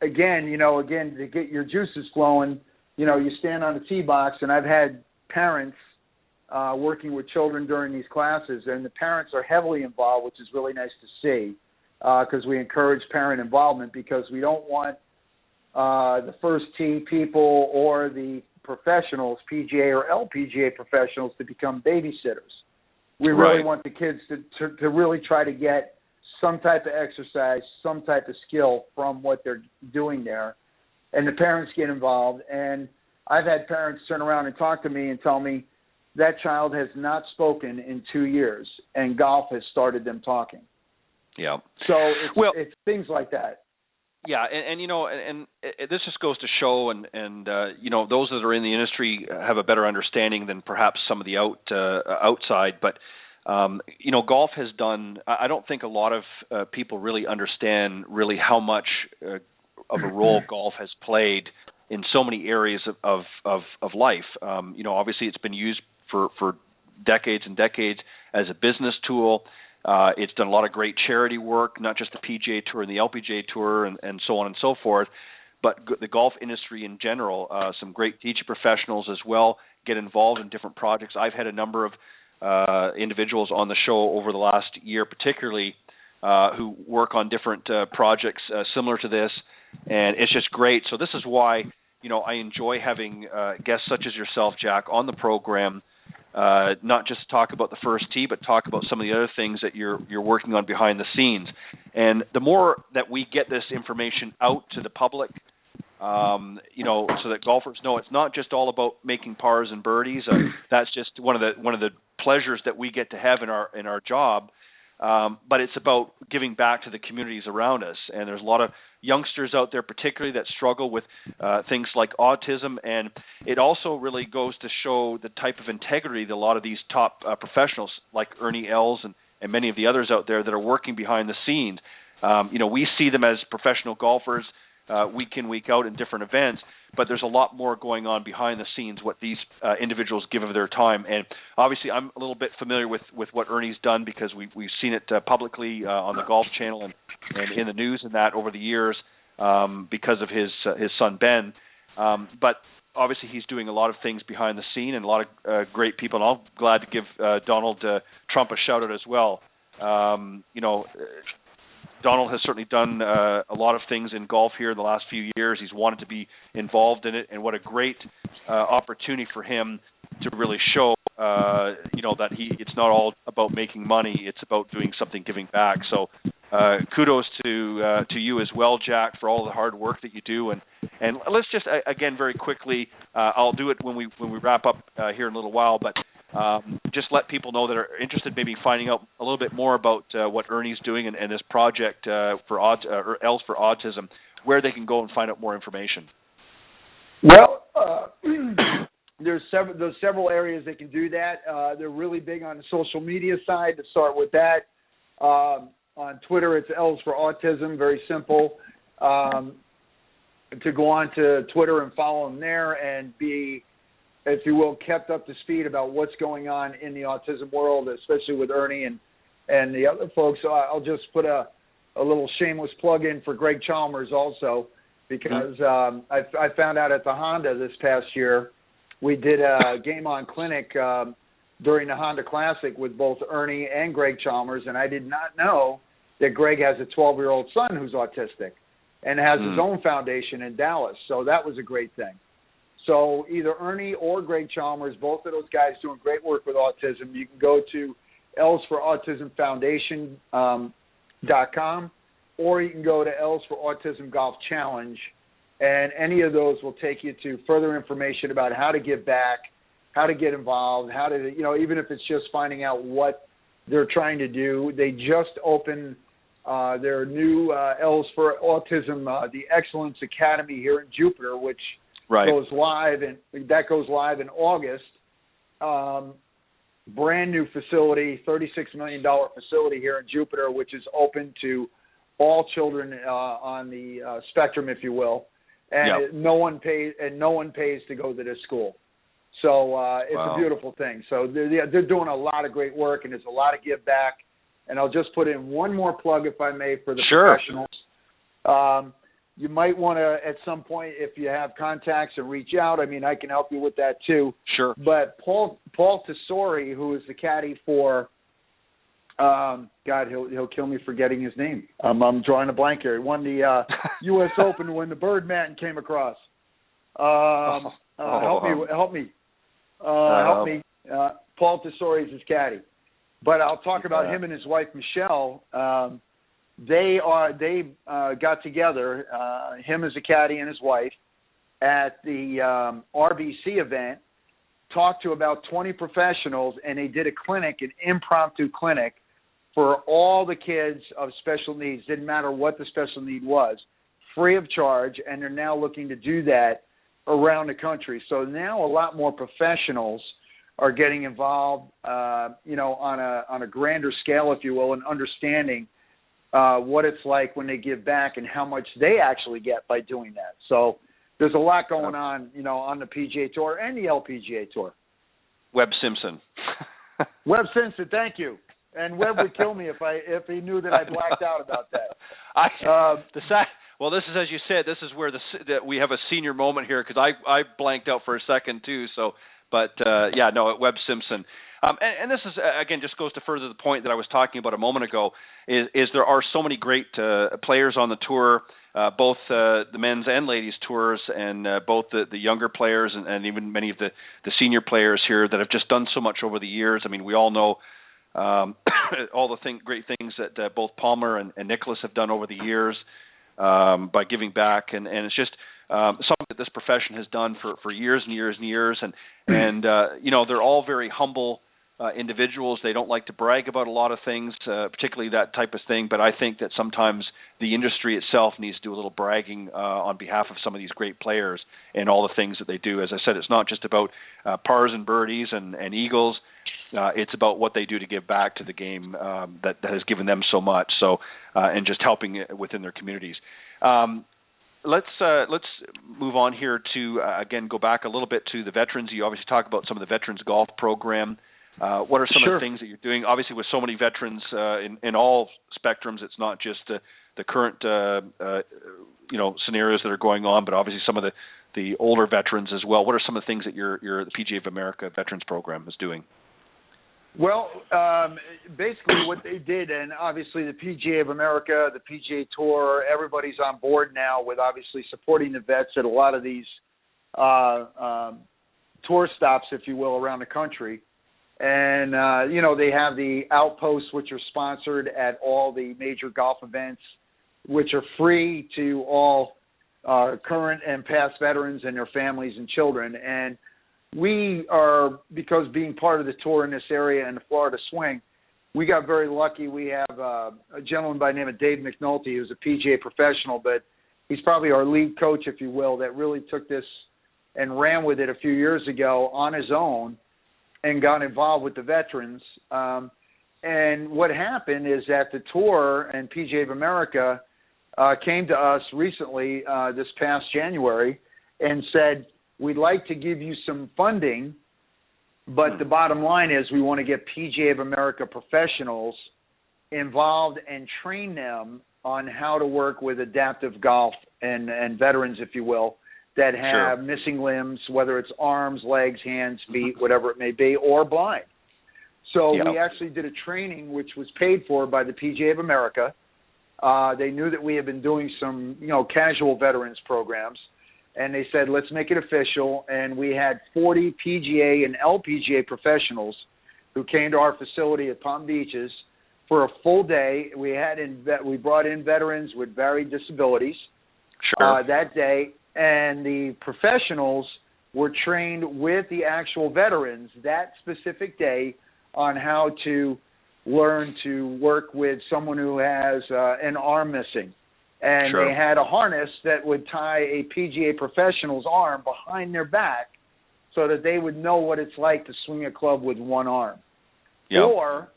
again to get your juices flowing, you stand on the tee box, and I've had parents working with children during these classes, and the parents are heavily involved, which is really nice to see, because we encourage parent involvement, because we don't want the First Tee people or the professionals, PGA or LPGA professionals, to become babysitters. We really want the kids to really try to get some type of exercise, some type of skill from what they're doing there, and the parents get involved. And I've had parents turn around and talk to me and tell me that child has not spoken in 2 years, and golf has started them talking. Yeah. So it's things like that. Yeah, and this just goes to show, and those that are in the industry have a better understanding than perhaps some of the outside, but golf has done. I don't think a lot of people really understand really how much of a role golf has played in so many areas of life. Obviously it's been used for decades and decades as a business tool. It's done a lot of great charity work, not just the PGA Tour and the LPGA Tour and so on and so forth, but the golf industry in general. Some great teaching professionals as well get involved in different projects. I've had a number of individuals on the show over the last year, particularly who work on different projects similar to this, and it's just great. So this is why I enjoy having guests such as yourself, Jack, on the program. Not just talk about the First Tee, but talk about some of the other things that you're working on behind the scenes. And the more that we get this information out to the public, so that golfers know it's not just all about making pars and birdies. That's just one of the pleasures that we get to have in our job. But it's about giving back to the communities around us. And there's a lot of youngsters out there, particularly, that struggle with things like autism. And it also really goes to show the type of integrity that a lot of these top professionals, like Ernie Els and many of the others out there that are working behind the scenes. We see them as professional golfers week in, week out in different events, but there's a lot more going on behind the scenes, what these individuals give of their time. And obviously I'm a little bit familiar with what Ernie's done because we've seen it publicly on the Golf Channel and in the news and that over the years because of his son Ben. But obviously he's doing a lot of things behind the scene and a lot of great people. And I'm glad to give Donald Trump a shout out as well. Donald has certainly done a lot of things in golf here in the last few years. He's wanted to be involved in it, and what a great opportunity for him to really show, that it's not all about making money. It's about doing something, giving back. So kudos to you as well, Jack, for all the hard work that you do. And let's just, again, very quickly, I'll do it when we wrap up here in a little while, but just let people know that are interested maybe finding out a little bit more about what Ernie's doing and this project for Els for Autism, where they can go and find out more information. Well, there's several areas they can do that. They're really big on the social media side. To start with that, on Twitter it's Els for Autism, very simple. To go on to Twitter and follow them there and be, if you will, kept up to speed about what's going on in the autism world, especially with Ernie and the other folks. So I'll just put a little shameless plug in for Greg Chalmers also, because I found out at the Honda this past year, we did a game on clinic during the Honda Classic with both Ernie and Greg Chalmers, and I did not know that Greg has a 12-year-old son who's autistic and has his own foundation in Dallas. So that was a great thing. So either Ernie or Greg Chalmers, both of those guys doing great work with autism. You can go to elsforautismfoundation.com, or you can go to Els for Autism Golf Challenge, and any of those will take you to further information about how to give back, how to get involved, how to, even if it's just finding out what they're trying to do. They just opened their new Els for Autism, the Excellence Academy here in Jupiter, which goes live, and that goes live in August. Brand new facility, $36 million facility here in Jupiter, which is open to all children on the spectrum, if you will, and no one pays to go to this school. So it's a beautiful thing. So they're doing a lot of great work, and there's a lot of give back. And I'll just put in one more plug, if I may, for the professionals. You might want to, at some point, if you have contacts, and reach out. I mean, I can help you with that too. Sure. But Paul Tesori, who is the caddy for, God, he'll kill me for getting his name. I'm drawing a blank here. He won the U.S. Open when the Birdman came across. Help me. Paul Tesori is his caddy. But I'll talk about him and his wife Michelle. They got together, him as a caddy and his wife, at the RBC event, talked to about 20 professionals, and they did a clinic, an impromptu clinic, for all the kids of special needs. Didn't matter what the special need was, free of charge, and they're now looking to do that around the country. So now a lot more professionals are getting involved, on a grander scale, if you will, and understanding what it's like when they give back and how much they actually get by doing that. So there's a lot going on, on the PGA Tour and the LPGA Tour. Webb Simpson. Webb Simpson, thank you. And Webb would kill me if he knew that I blacked out about that. Well, this is, as you said, this is where that we have a senior moment here, because I blanked out for a second too. So, but Webb Simpson. And this is, again, just goes to further the point that I was talking about a moment ago, is there are so many great players on the tour, both the men's and ladies tours, and both the younger players and even many of the senior players here that have just done so much over the years. I mean, we all know all the great things that both Palmer and Nicholas have done over the years by giving back, and it's just something that this profession has done for years and years and years, and they're all very humble individuals. They don't like to brag about a lot of things, particularly that type of thing, but I think that sometimes the industry itself needs to do a little bragging on behalf of some of these great players and all the things that they do. As I said, it's not just about pars and birdies and eagles. It's about what they do to give back to the game that has given them so much. So, and just helping within their communities. let's move on here to again go back a little bit to the veterans. You obviously talk about some of the veterans golf program. What are some of the things that you're doing? Obviously, with so many veterans in all spectrums, it's not just the current scenarios that are going on, but obviously some of the older veterans as well. What are some of the things that the PGA of America Veterans Program is doing? Well, basically what they did, and obviously the PGA of America, the PGA Tour, everybody's on board now with obviously supporting the vets at a lot of these tour stops, if you will, around the country. And, they have the outposts, which are sponsored at all the major golf events, which are free to all current and past veterans and their families and children. And we are, because being part of the tour in this area and the Florida Swing, we got very lucky. We have a gentleman by the name of Dave McNulty, who's a PGA professional, but he's probably our lead coach, if you will, that really took this and ran with it a few years ago on his own and got involved with the veterans. And what happened is that the tour and PGA of America came to us recently, this past January, and said, we'd like to give you some funding, but the bottom line is we want to get PGA of America professionals involved and train them on how to work with adaptive golf and veterans, if you will, that have missing limbs, whether it's arms, legs, hands, feet, whatever it may be, or blind. So we actually did a training which was paid for by the PGA of America. They knew that we had been doing some, casual veterans programs. And they said, let's make it official. And we had 40 PGA and LPGA professionals who came to our facility at Palm Beaches for a full day. We brought in veterans with varied disabilities that day. And the professionals were trained with the actual veterans that specific day on how to learn to work with someone who has an arm missing. And they had a harness that would tie a PGA professional's arm behind their back so that they would know what it's like to swing a club with one arm. Or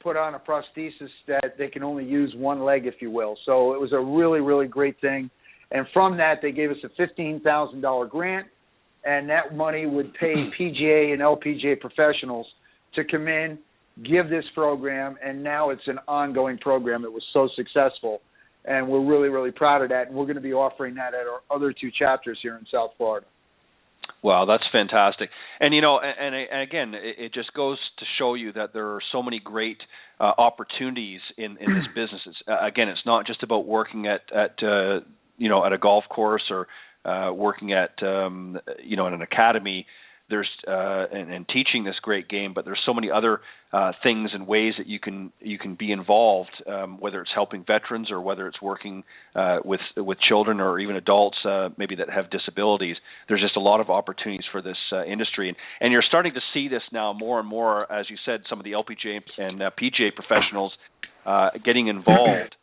put on a prosthesis that they can only use one leg, if you will. So it was a really, really great thing. And from that, they gave us a $15,000 grant, and that money would pay PGA and LPGA professionals to come in, give this program, and now it's an ongoing program. It was so successful. And we're really, really proud of that. And we're going to be offering that at our other two chapters here in South Florida. Wow, that's fantastic. And, and again, it just goes to show you that there are so many great opportunities in this business. Again, it's not just about working at a golf course or working at, in an academy. There's and teaching this great game, but there's so many other things and ways that you can be involved, whether it's helping veterans or whether it's working with children or even adults maybe that have disabilities. There's just a lot of opportunities for this industry, and you're starting to see this now more and more, as you said, some of the LPGA and PGA professionals getting involved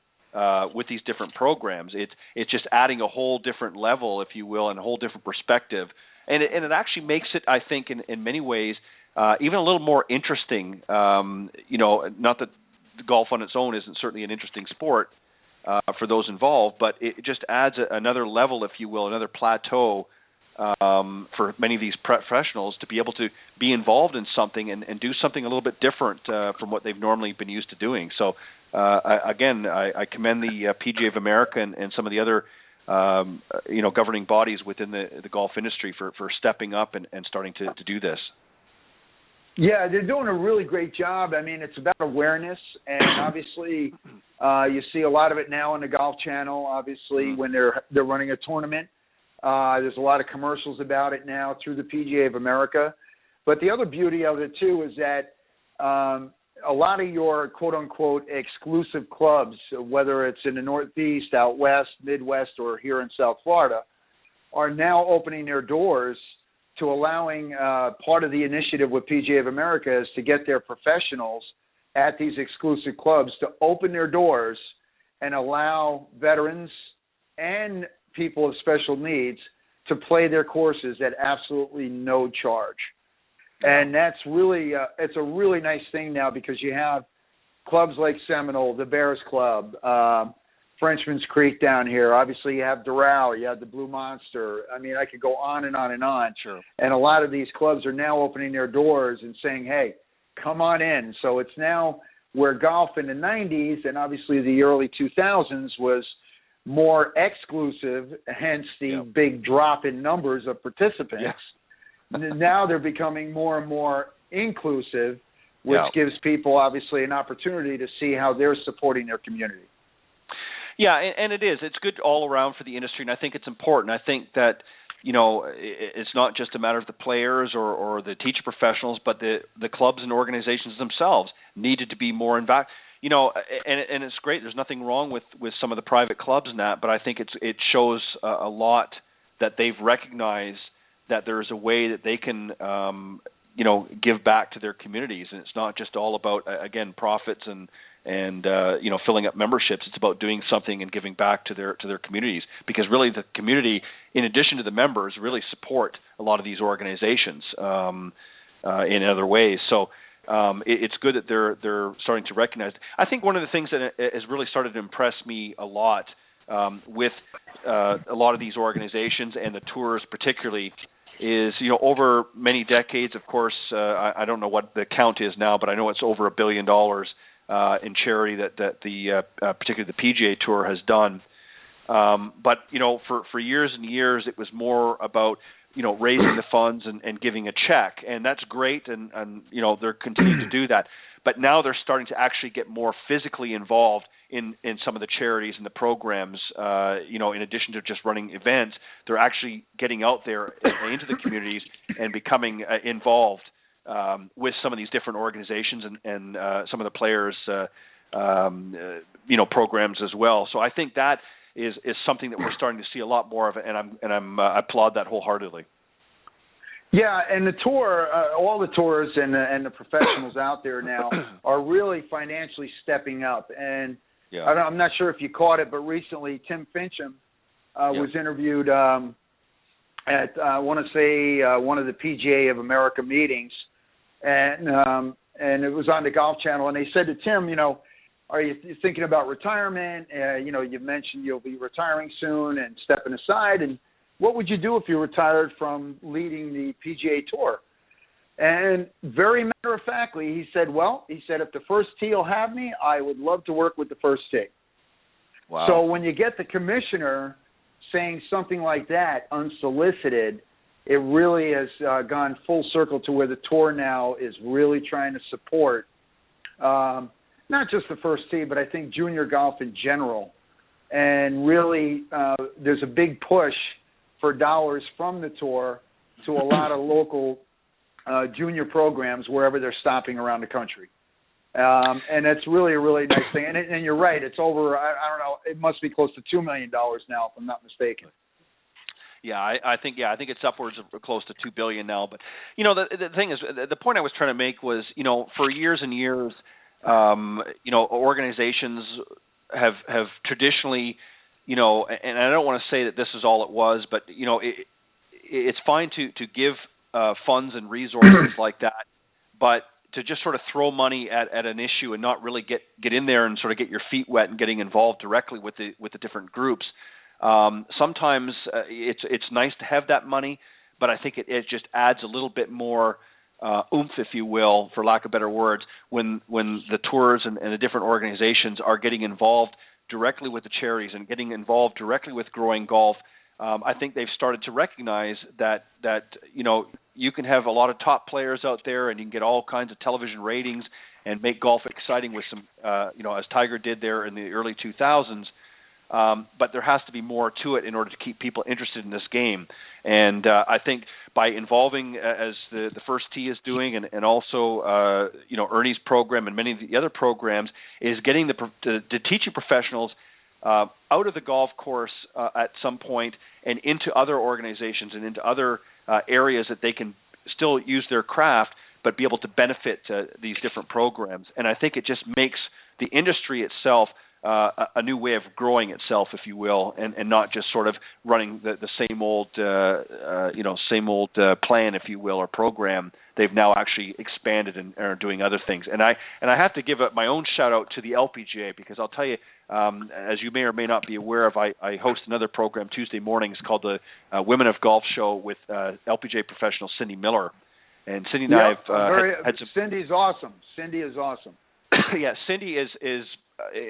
with these different programs. It's just adding a whole different level, if you will, and a whole different perspective. And it actually makes it, I think, in many ways, even a little more interesting. Not that golf on its own isn't certainly an interesting sport for those involved, but it just adds another level, if you will, another plateau for many of these professionals to be able to be involved in something and do something a little bit different from what they've normally been used to doing. So, I commend the PGA of America and some of the other governing bodies within the golf industry for stepping up and starting to do this. Yeah, they're doing a really great job. I mean, it's about awareness, and obviously you see a lot of it now on the Golf Channel, obviously, when they're running a tournament. There's a lot of commercials about it now through the PGA of America. But the other beauty of it, too, is that a lot of your quote-unquote exclusive clubs, whether it's in the Northeast, out West, Midwest, or here in South Florida, are now opening their doors to allowing part of the initiative with PGA of America is to get their professionals at these exclusive clubs to open their doors and allow veterans and people of special needs to play their courses at absolutely no charge. And that's really, it's a really nice thing now because you have clubs like Seminole, the Bears Club, Frenchman's Creek down here. Obviously, you have Doral, you have the Blue Monster. I mean, I could go on and on and on. Sure. And a lot of these clubs are now opening their doors and saying, hey, come on in. So it's now where golf in the 90s and obviously the early 2000s was more exclusive, hence the big drop in numbers of participants. Now they're becoming more and more inclusive, which gives people obviously an opportunity to see how they're supporting their community. Yeah, and it is. It's good all around for the industry, and I think it's important. I think that, you know, it's not just a matter of the players or the teacher professionals, but the clubs and organizations themselves needed to be more involved. You know, and it's great. There's nothing wrong with some of the private clubs and that, but I think it shows a lot that they've recognized that there is a way that they can, you know, give back to their communities, and it's not just all about, again, profits and you know, filling up memberships. It's about doing something and giving back to their communities, because really the community, in addition to the members, really support a lot of these organizations in other ways. So it's good that they're starting to recognize. I think one of the things that has really started to impress me a lot with a lot of these organizations and the tours particularly is, you know, over many decades, of course, I don't know what the count is now, but I know it's over $1 billion in charity that the particularly the PGA Tour has done. But, you know, for years and years, it was more about, you know, raising the funds and giving a check. And that's great. And you know, they're continuing to do that. But now they're starting to actually get more physically involved in some of the charities and the programs. You know, in addition to just running events, they're actually getting out there into the communities and becoming involved with some of these different organizations and some of the players, you know, programs as well. So I think that is something that we're starting to see a lot more of, and I applaud that wholeheartedly. Yeah, and the tour, all the tours and the professionals out there now are really financially stepping up. And I'm not sure if you caught it, but recently Tim Fincham was interviewed at I want to say one of the PGA of America meetings, and it was on the Golf Channel. And they said to Tim, you know, are you thinking about retirement? You know, you mentioned you'll be retiring soon and stepping aside, and what would you do if you retired from leading the PGA Tour? And very matter-of-factly, he said, if the first tee will have me, I would love to work with the first tee. Wow. So when you get the commissioner saying something like that unsolicited, it really has gone full circle to where the tour now is really trying to support not just the first tee, but I think junior golf in general. And really there's a big push for dollars from the tour to a lot of local junior programs wherever they're stopping around the country. And that's really a really nice thing. And you're right, it's over, I don't know, it must be close to $2 million now, if I'm not mistaken. Yeah, I think it's upwards of close to $2 billion now. But, you know, the thing is, the point I was trying to make was, you know, for years and years, you know, organizations have traditionally, you know, and I don't want to say that this is all it was, but, you know, it's fine to give funds and resources like that, but to just sort of throw money at an issue and not really get in there and sort of get your feet wet and getting involved directly with the different groups. Sometimes it's nice to have that money, but I think it just adds a little bit more oomph, if you will, for lack of better words, when the tours and the different organizations are getting involved directly with the charities and getting involved directly with growing golf. I think they've started to recognize that you know, you can have a lot of top players out there and you can get all kinds of television ratings and make golf exciting with some, you know, as Tiger did there in the early 2000s. But there has to be more to it in order to keep people interested in this game. And I think by involving, as the First Tee is doing, and also, you know, Ernie's program and many of the other programs, is getting the teaching professionals out of the golf course at some point and into other organizations and into other areas that they can still use their craft but be able to benefit these different programs. And I think it just makes the industry itself a new way of growing itself, if you will, and not just sort of running the same old plan, if you will, or program. They've now actually expanded and are doing other things. And I have to give my own shout out to the LPGA, because I'll tell you, as you may or may not be aware of, I host another program Tuesday mornings called the Women of Golf Show with LPGA professional Cindy Miller. And Cindy and I have had some... Cindy's awesome. Cindy is awesome. Yeah, Cindy is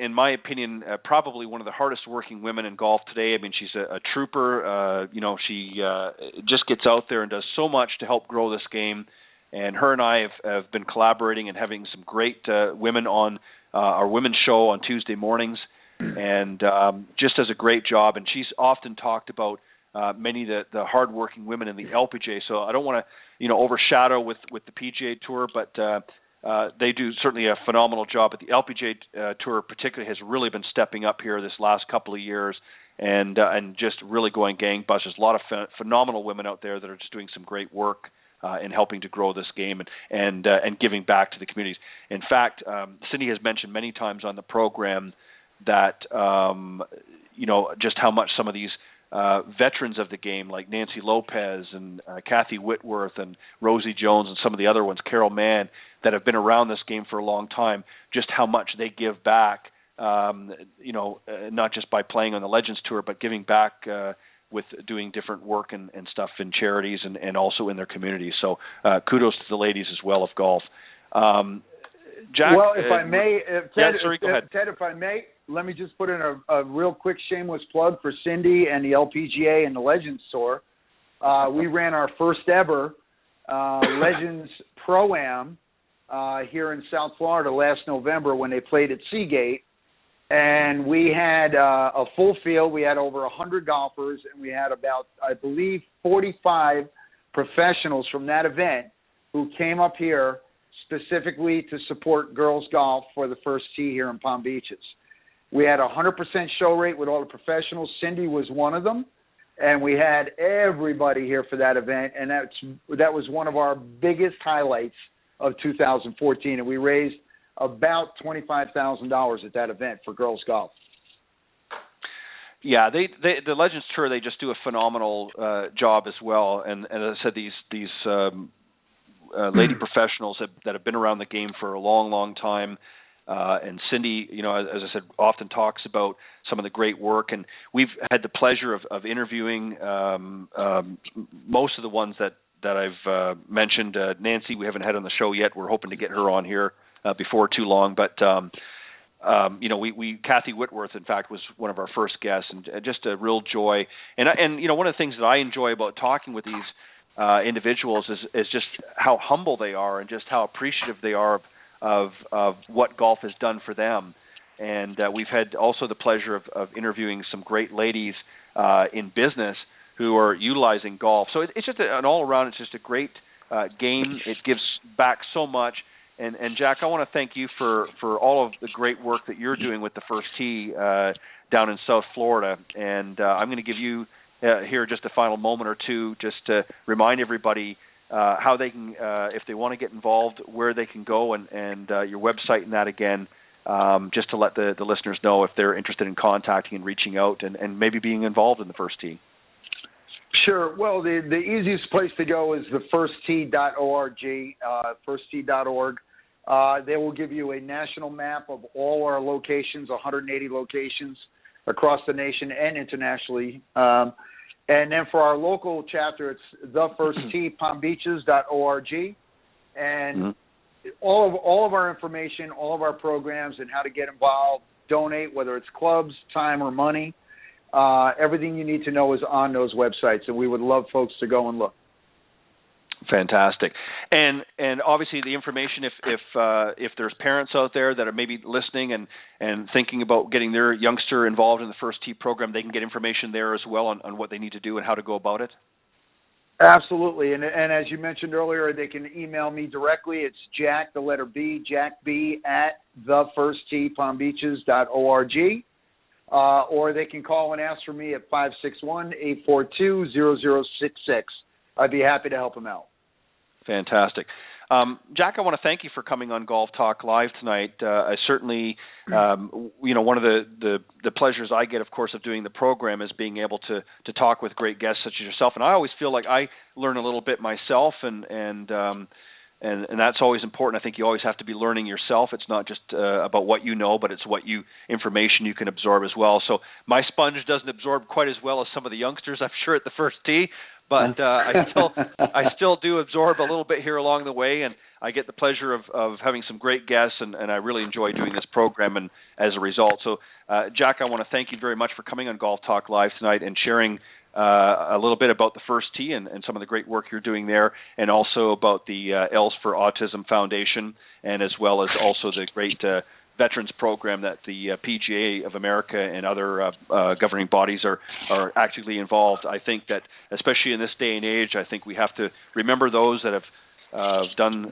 in my opinion, probably one of the hardest working women in golf today. I mean, she's a trooper. She just gets out there and does so much to help grow this game. And her and I have been collaborating and having some great women on our women's show on Tuesday mornings, and just does a great job. And she's often talked about many of the hard-working women in the LPGA. So I don't want to, overshadow with the PGA Tour, but they do certainly a phenomenal job. But the LPGA Tour particularly has really been stepping up here this last couple of years, and just really going gangbusters. A lot of phenomenal women out there that are just doing some great work in helping to grow this game and giving back to the communities. In fact, Cindy has mentioned many times on the program that just how much some of these veterans of the game, like Nancy Lopez and Kathy Whitworth and Rosie Jones and some of the other ones, Carol Mann, that have been around this game for a long time, just how much they give back, not just by playing on the Legends Tour, but giving back with doing different work and stuff in charities and also in their communities. So kudos to the ladies as well of golf. Jack? Well, if I may, Ted, go ahead. Ted, if I may, let me just put in a real quick shameless plug for Cindy and the LPGA and the Legends Tour. We ran our first ever Legends Pro-Am here in South Florida last November when they played at Seagate. And we had a full field. We had over 100 golfers, and we had about, I believe, 45 professionals from that event who came up here specifically to support girls golf for the first tee here in Palm Beaches. We had a 100% show rate with all the professionals. Cindy was one of them, and we had everybody here for that event, and that was one of our biggest highlights of 2014, and we raised about $25,000 at that event for girls golf. Yeah, the Legends Tour, they just do a phenomenal job as well. And as I said, these lady professionals that have been around the game for a long, long time. And Cindy, as I said, often talks about some of the great work. And we've had the pleasure of interviewing most of the ones that I've mentioned. Nancy, we haven't had on the show yet. We're hoping to get her on here before too long, but Kathy Whitworth, in fact, was one of our first guests, and just a real joy. And one of the things that I enjoy about talking with these individuals is just how humble they are and just how appreciative they are of what golf has done for them. And we've had also the pleasure of interviewing some great ladies in business who are utilizing golf. So it's just an all around. It's just a great game. It gives back so much. And Jack, I want to thank you for all of the great work that you're doing with the First Tee down in South Florida. And I'm going to give you here just a final moment or two just to remind everybody how they can, if they want to get involved, where they can go and your website and that again, just to let the listeners know if they're interested in contacting and reaching out and maybe being involved in the First Tee. Sure. Well, the easiest place to go is the firsttee.org, firsttee.org. They will give you a national map of all our locations, 180 locations across the nation and internationally. And then for our local chapter, it's thefirsttee.palmbeaches.org. And all of our information, all of our programs and how to get involved, donate, whether it's clubs, time, or money, everything you need to know is on those websites, and we would love folks to go and look. Fantastic, and obviously the information. If there's parents out there that are maybe listening and thinking about getting their youngster involved in the First Tee program, they can get information there as well on what they need to do and how to go about it. Absolutely, and as you mentioned earlier, they can email me directly. It's Jack, the letter B, Jack B at thefirsttee.palmbeaches.org. Or they can call and ask for me at 561-842-0066. I'd be happy to help them out. Fantastic. Jack, I want to thank you for coming on Golf Talk Live tonight. I certainly, one of the pleasures I get, of course, of doing the program is being able to talk with great guests such as yourself. And I always feel like I learn a little bit myself, and that's always important. I think you always have to be learning yourself. It's not just about what you know, but it's information you can absorb as well. So my sponge doesn't absorb quite as well as some of the youngsters, I'm sure, at the first tee. But I still do absorb a little bit here along the way, and I get the pleasure of having some great guests, and I really enjoy doing this program and as a result. So, Jack, I want to thank you very much for coming on Golf Talk Live tonight and sharing a little bit about the First Tee and some of the great work you're doing there, and also about the Els for Autism Foundation, and as well as also the great veterans program that the PGA of America and other governing bodies are actively involved. I think that, especially in this day and age, I think we have to remember those that have done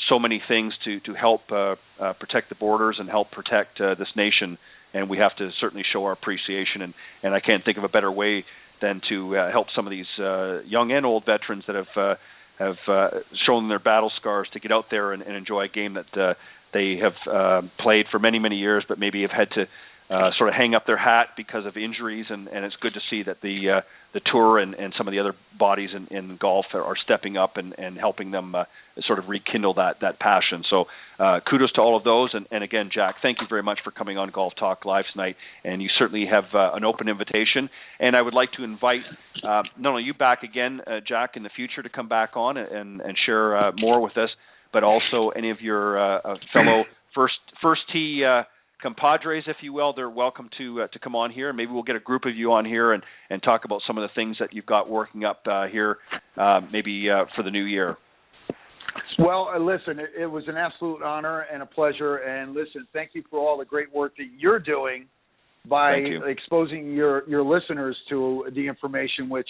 so many things to help protect the borders and help protect this nation, and we have to certainly show our appreciation, and I can't think of a better way than to help some of these young and old veterans that have shown their battle scars to get out there and enjoy a game that they have played for many, many years, but maybe have had to sort of hang up their hat because of injuries, and it's good to see that the tour and some of the other bodies in golf are stepping up and helping them sort of rekindle that passion. So kudos to all of those, and again, Jack, thank you very much for coming on Golf Talk Live tonight, and you certainly have an open invitation, and I would like to invite not only you back again, Jack, in the future to come back on and share more with us, but also any of your fellow first tee compadres, if you will. They're welcome to come on here, and maybe we'll get a group of you on here and talk about some of the things that you've got working up here, maybe for the new year. Well, listen, it was an absolute honor and a pleasure, and listen, thank you for all the great work that you're doing by exposing your listeners to the information which,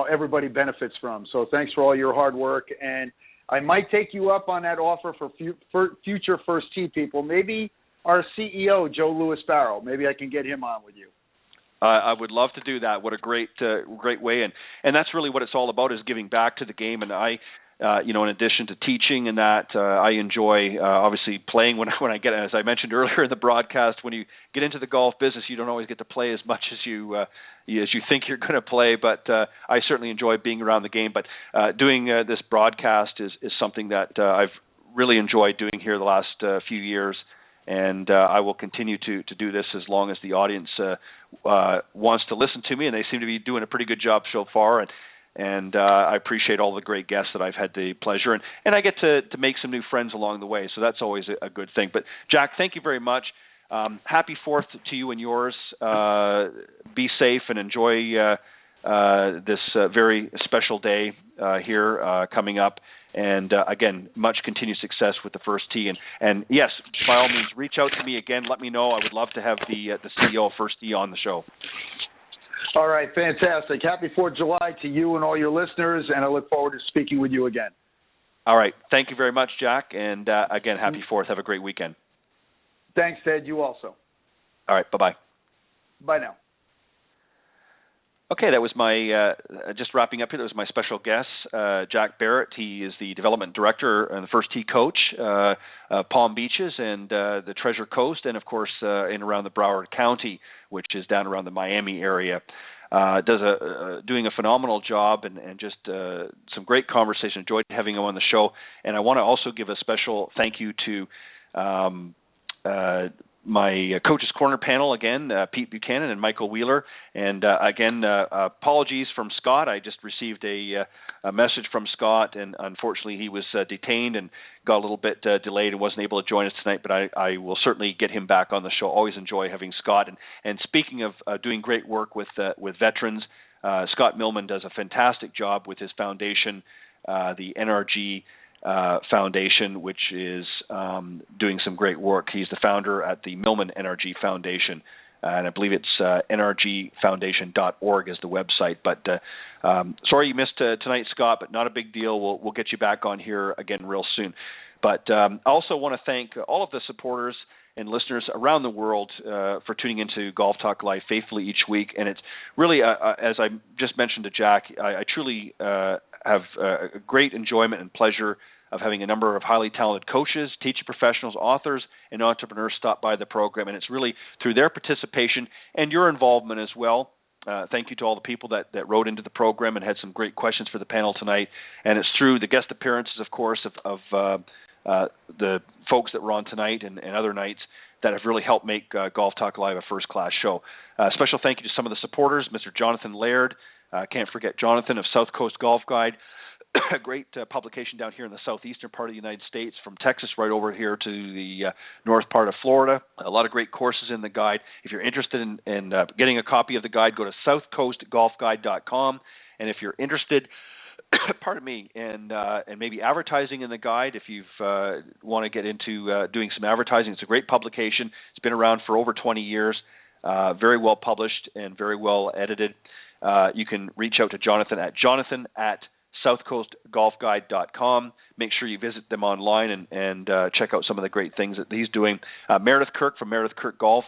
everybody benefits from. So thanks for all your hard work, and I might take you up on that offer for future First Tee people. Maybe our CEO, Joe Louis Barrow. Maybe I can get him on with you. I would love to do that. What a great way, and that's really what it's all about, is giving back to the game. And I, in addition to teaching and that, I enjoy obviously playing when I get, as I mentioned earlier in the broadcast, when you get into the golf business, you don't always get to play as much as you think you're going to play. But I certainly enjoy being around the game. But doing this broadcast is something that I've really enjoyed doing here the last few years. And I will continue to do this as long as the audience wants to listen to me, and they seem to be doing a pretty good job so far. And I appreciate all the great guests that I've had the pleasure, and I get to make some new friends along the way, so that's always a good thing. But Jack, thank you very much. Happy 4th to you and yours. Be safe and enjoy this very special day here coming up. And again, much continued success with the First Tee. And yes, by all means, reach out to me again. Let me know. I would love to have the CEO of First Tee on the show. All right, fantastic. Happy 4th of July to you and all your listeners, and I look forward to speaking with you again. All right. Thank you very much, Jack. And again, happy 4th. Have a great weekend. Thanks, Ted. You also. All right. Bye-bye. Bye now. Okay, that was my, just wrapping up here, that was my special guest, Jack Barrett. He is the development director and the First Tee coach, Palm Beaches and the Treasure Coast, and of course in around the Broward County, which is down around the Miami area. Doing a phenomenal job and just some great conversation. Enjoyed having him on the show. And I want to also give a special thank you to my Coach's Corner panel again, Pete Buchanan and Michael Wheeler. And again, apologies from Scott. I just received a message from Scott, and unfortunately he was detained and got a little bit delayed and wasn't able to join us tonight, but I will certainly get him back on the show. Always enjoy having Scott. And speaking of doing great work with veterans, Scott Millman does a fantastic job with his foundation, the NRG Foundation, which is doing some great work. He's the founder at the Millman NRG Foundation, and I believe it's nrgfoundation.org is the website. But sorry you missed tonight, Scott, but not a big deal. We'll get you back on here again real soon. But I also want to thank all of the supporters and listeners around the world for tuning into Golf Talk Live faithfully each week. And it's really, as I just mentioned to Jack, I truly have great enjoyment and pleasure of having a number of highly talented coaches, teaching professionals, authors, and entrepreneurs stop by the program. And it's really through their participation and your involvement as well. Thank you to all the people that wrote into the program and had some great questions for the panel tonight. And it's through the guest appearances, of course, of the folks that were on tonight and other nights that have really helped make Golf Talk Live a first-class show. Special thank you to some of the supporters, Mr. Jonathan Laird. Can't forget Jonathan of South Coast Golf Guide, a great publication down here in the southeastern part of the United States, from Texas right over here to the north part of Florida. A lot of great courses in the guide. If you're interested in getting a copy of the guide, go to southcoastgolfguide.com. And if you're interested, pardon me, and maybe advertising in the guide, if you want to get into doing some advertising, it's a great publication. It's been around for over 20 years, very well published and very well edited. You can reach out to Jonathan at southcoastgolfguide.com. Make sure you visit them online and check out some of the great things that he's doing. Meredith Kirk from Meredith Kirk Golf,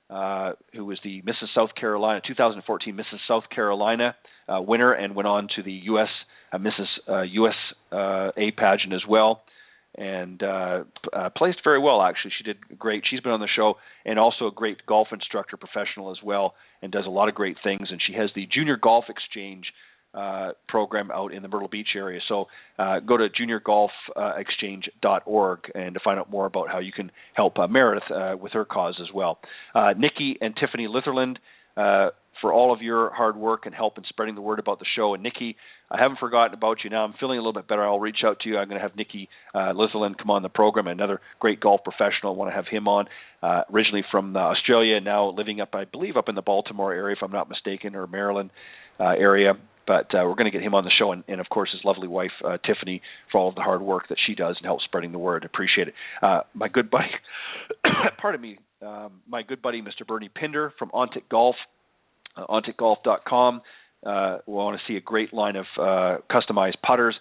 who was the Mrs. South Carolina 2014 Mrs. South Carolina winner and went on to the U.S. Mrs. USA pageant as well, and placed very well, actually. She did great. She's been on the show, and also a great golf instructor professional as well, and does a lot of great things. And she has the Junior Golf Exchange program out in the Myrtle Beach area. So go to juniorgolfexchange.org and to find out more about how you can help Meredith with her cause as well. Nikki and Tiffany Litherland, for all of your hard work and help in spreading the word about the show. And Nikki, I haven't forgotten about you. Now I'm feeling a little bit better. I'll reach out to you. I'm going to have Nikki Litherland come on the program, another great golf professional. I want to have him on, originally from Australia, now living up, I believe, up in the Baltimore area, if I'm not mistaken, or Maryland area. But we're going to get him on the show, and of course, his lovely wife, Tiffany, for all of the hard work that she does and helps spreading the word. Appreciate it. My good buddy, pardon me, my good buddy, Mr. Bernie Pinder from Ontic Golf, onticgolf.com. We want to see a great line of customized putters.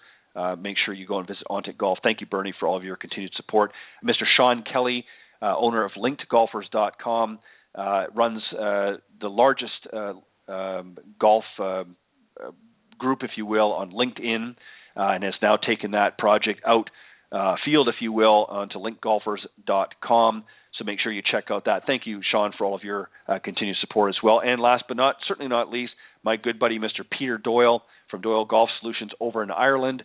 Make sure you go and visit Ontic Golf. Thank you, Bernie, for all of your continued support. Mr. Sean Kelly, owner of LinkedGolfers.com, runs the largest golf group, if you will, on LinkedIn, and has now taken that project out field, if you will, onto linkgolfers.com. So make sure you check out that. Thank you, Sean, for all of your continued support as well. And last but certainly not least, my good buddy, Mr. Peter Doyle from Doyle Golf Solutions over in Ireland,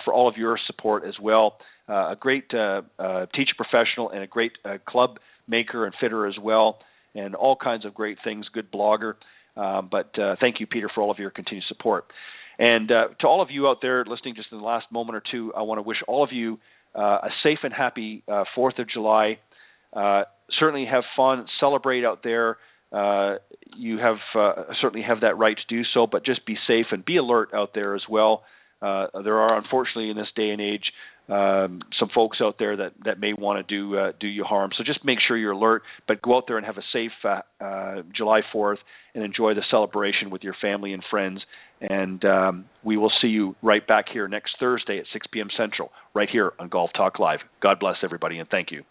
for all of your support as well. A great teacher professional and a great club maker and fitter as well, and all kinds of great things, good blogger. But thank you, Peter, for all of your continued support. And to all of you out there listening just in the last moment or two, I want to wish all of you a safe and happy 4th of July. Certainly have fun, celebrate out there. You have certainly have that right to do so, but just be safe and be alert out there as well. There are, unfortunately, in this day and age, some folks out there that may want to do you harm. So just make sure you're alert, but go out there and have a safe July 4th and enjoy the celebration with your family and friends. And we will see you right back here next Thursday at 6 p.m. Central, right here on Golf Talk Live. God bless everybody, and thank you.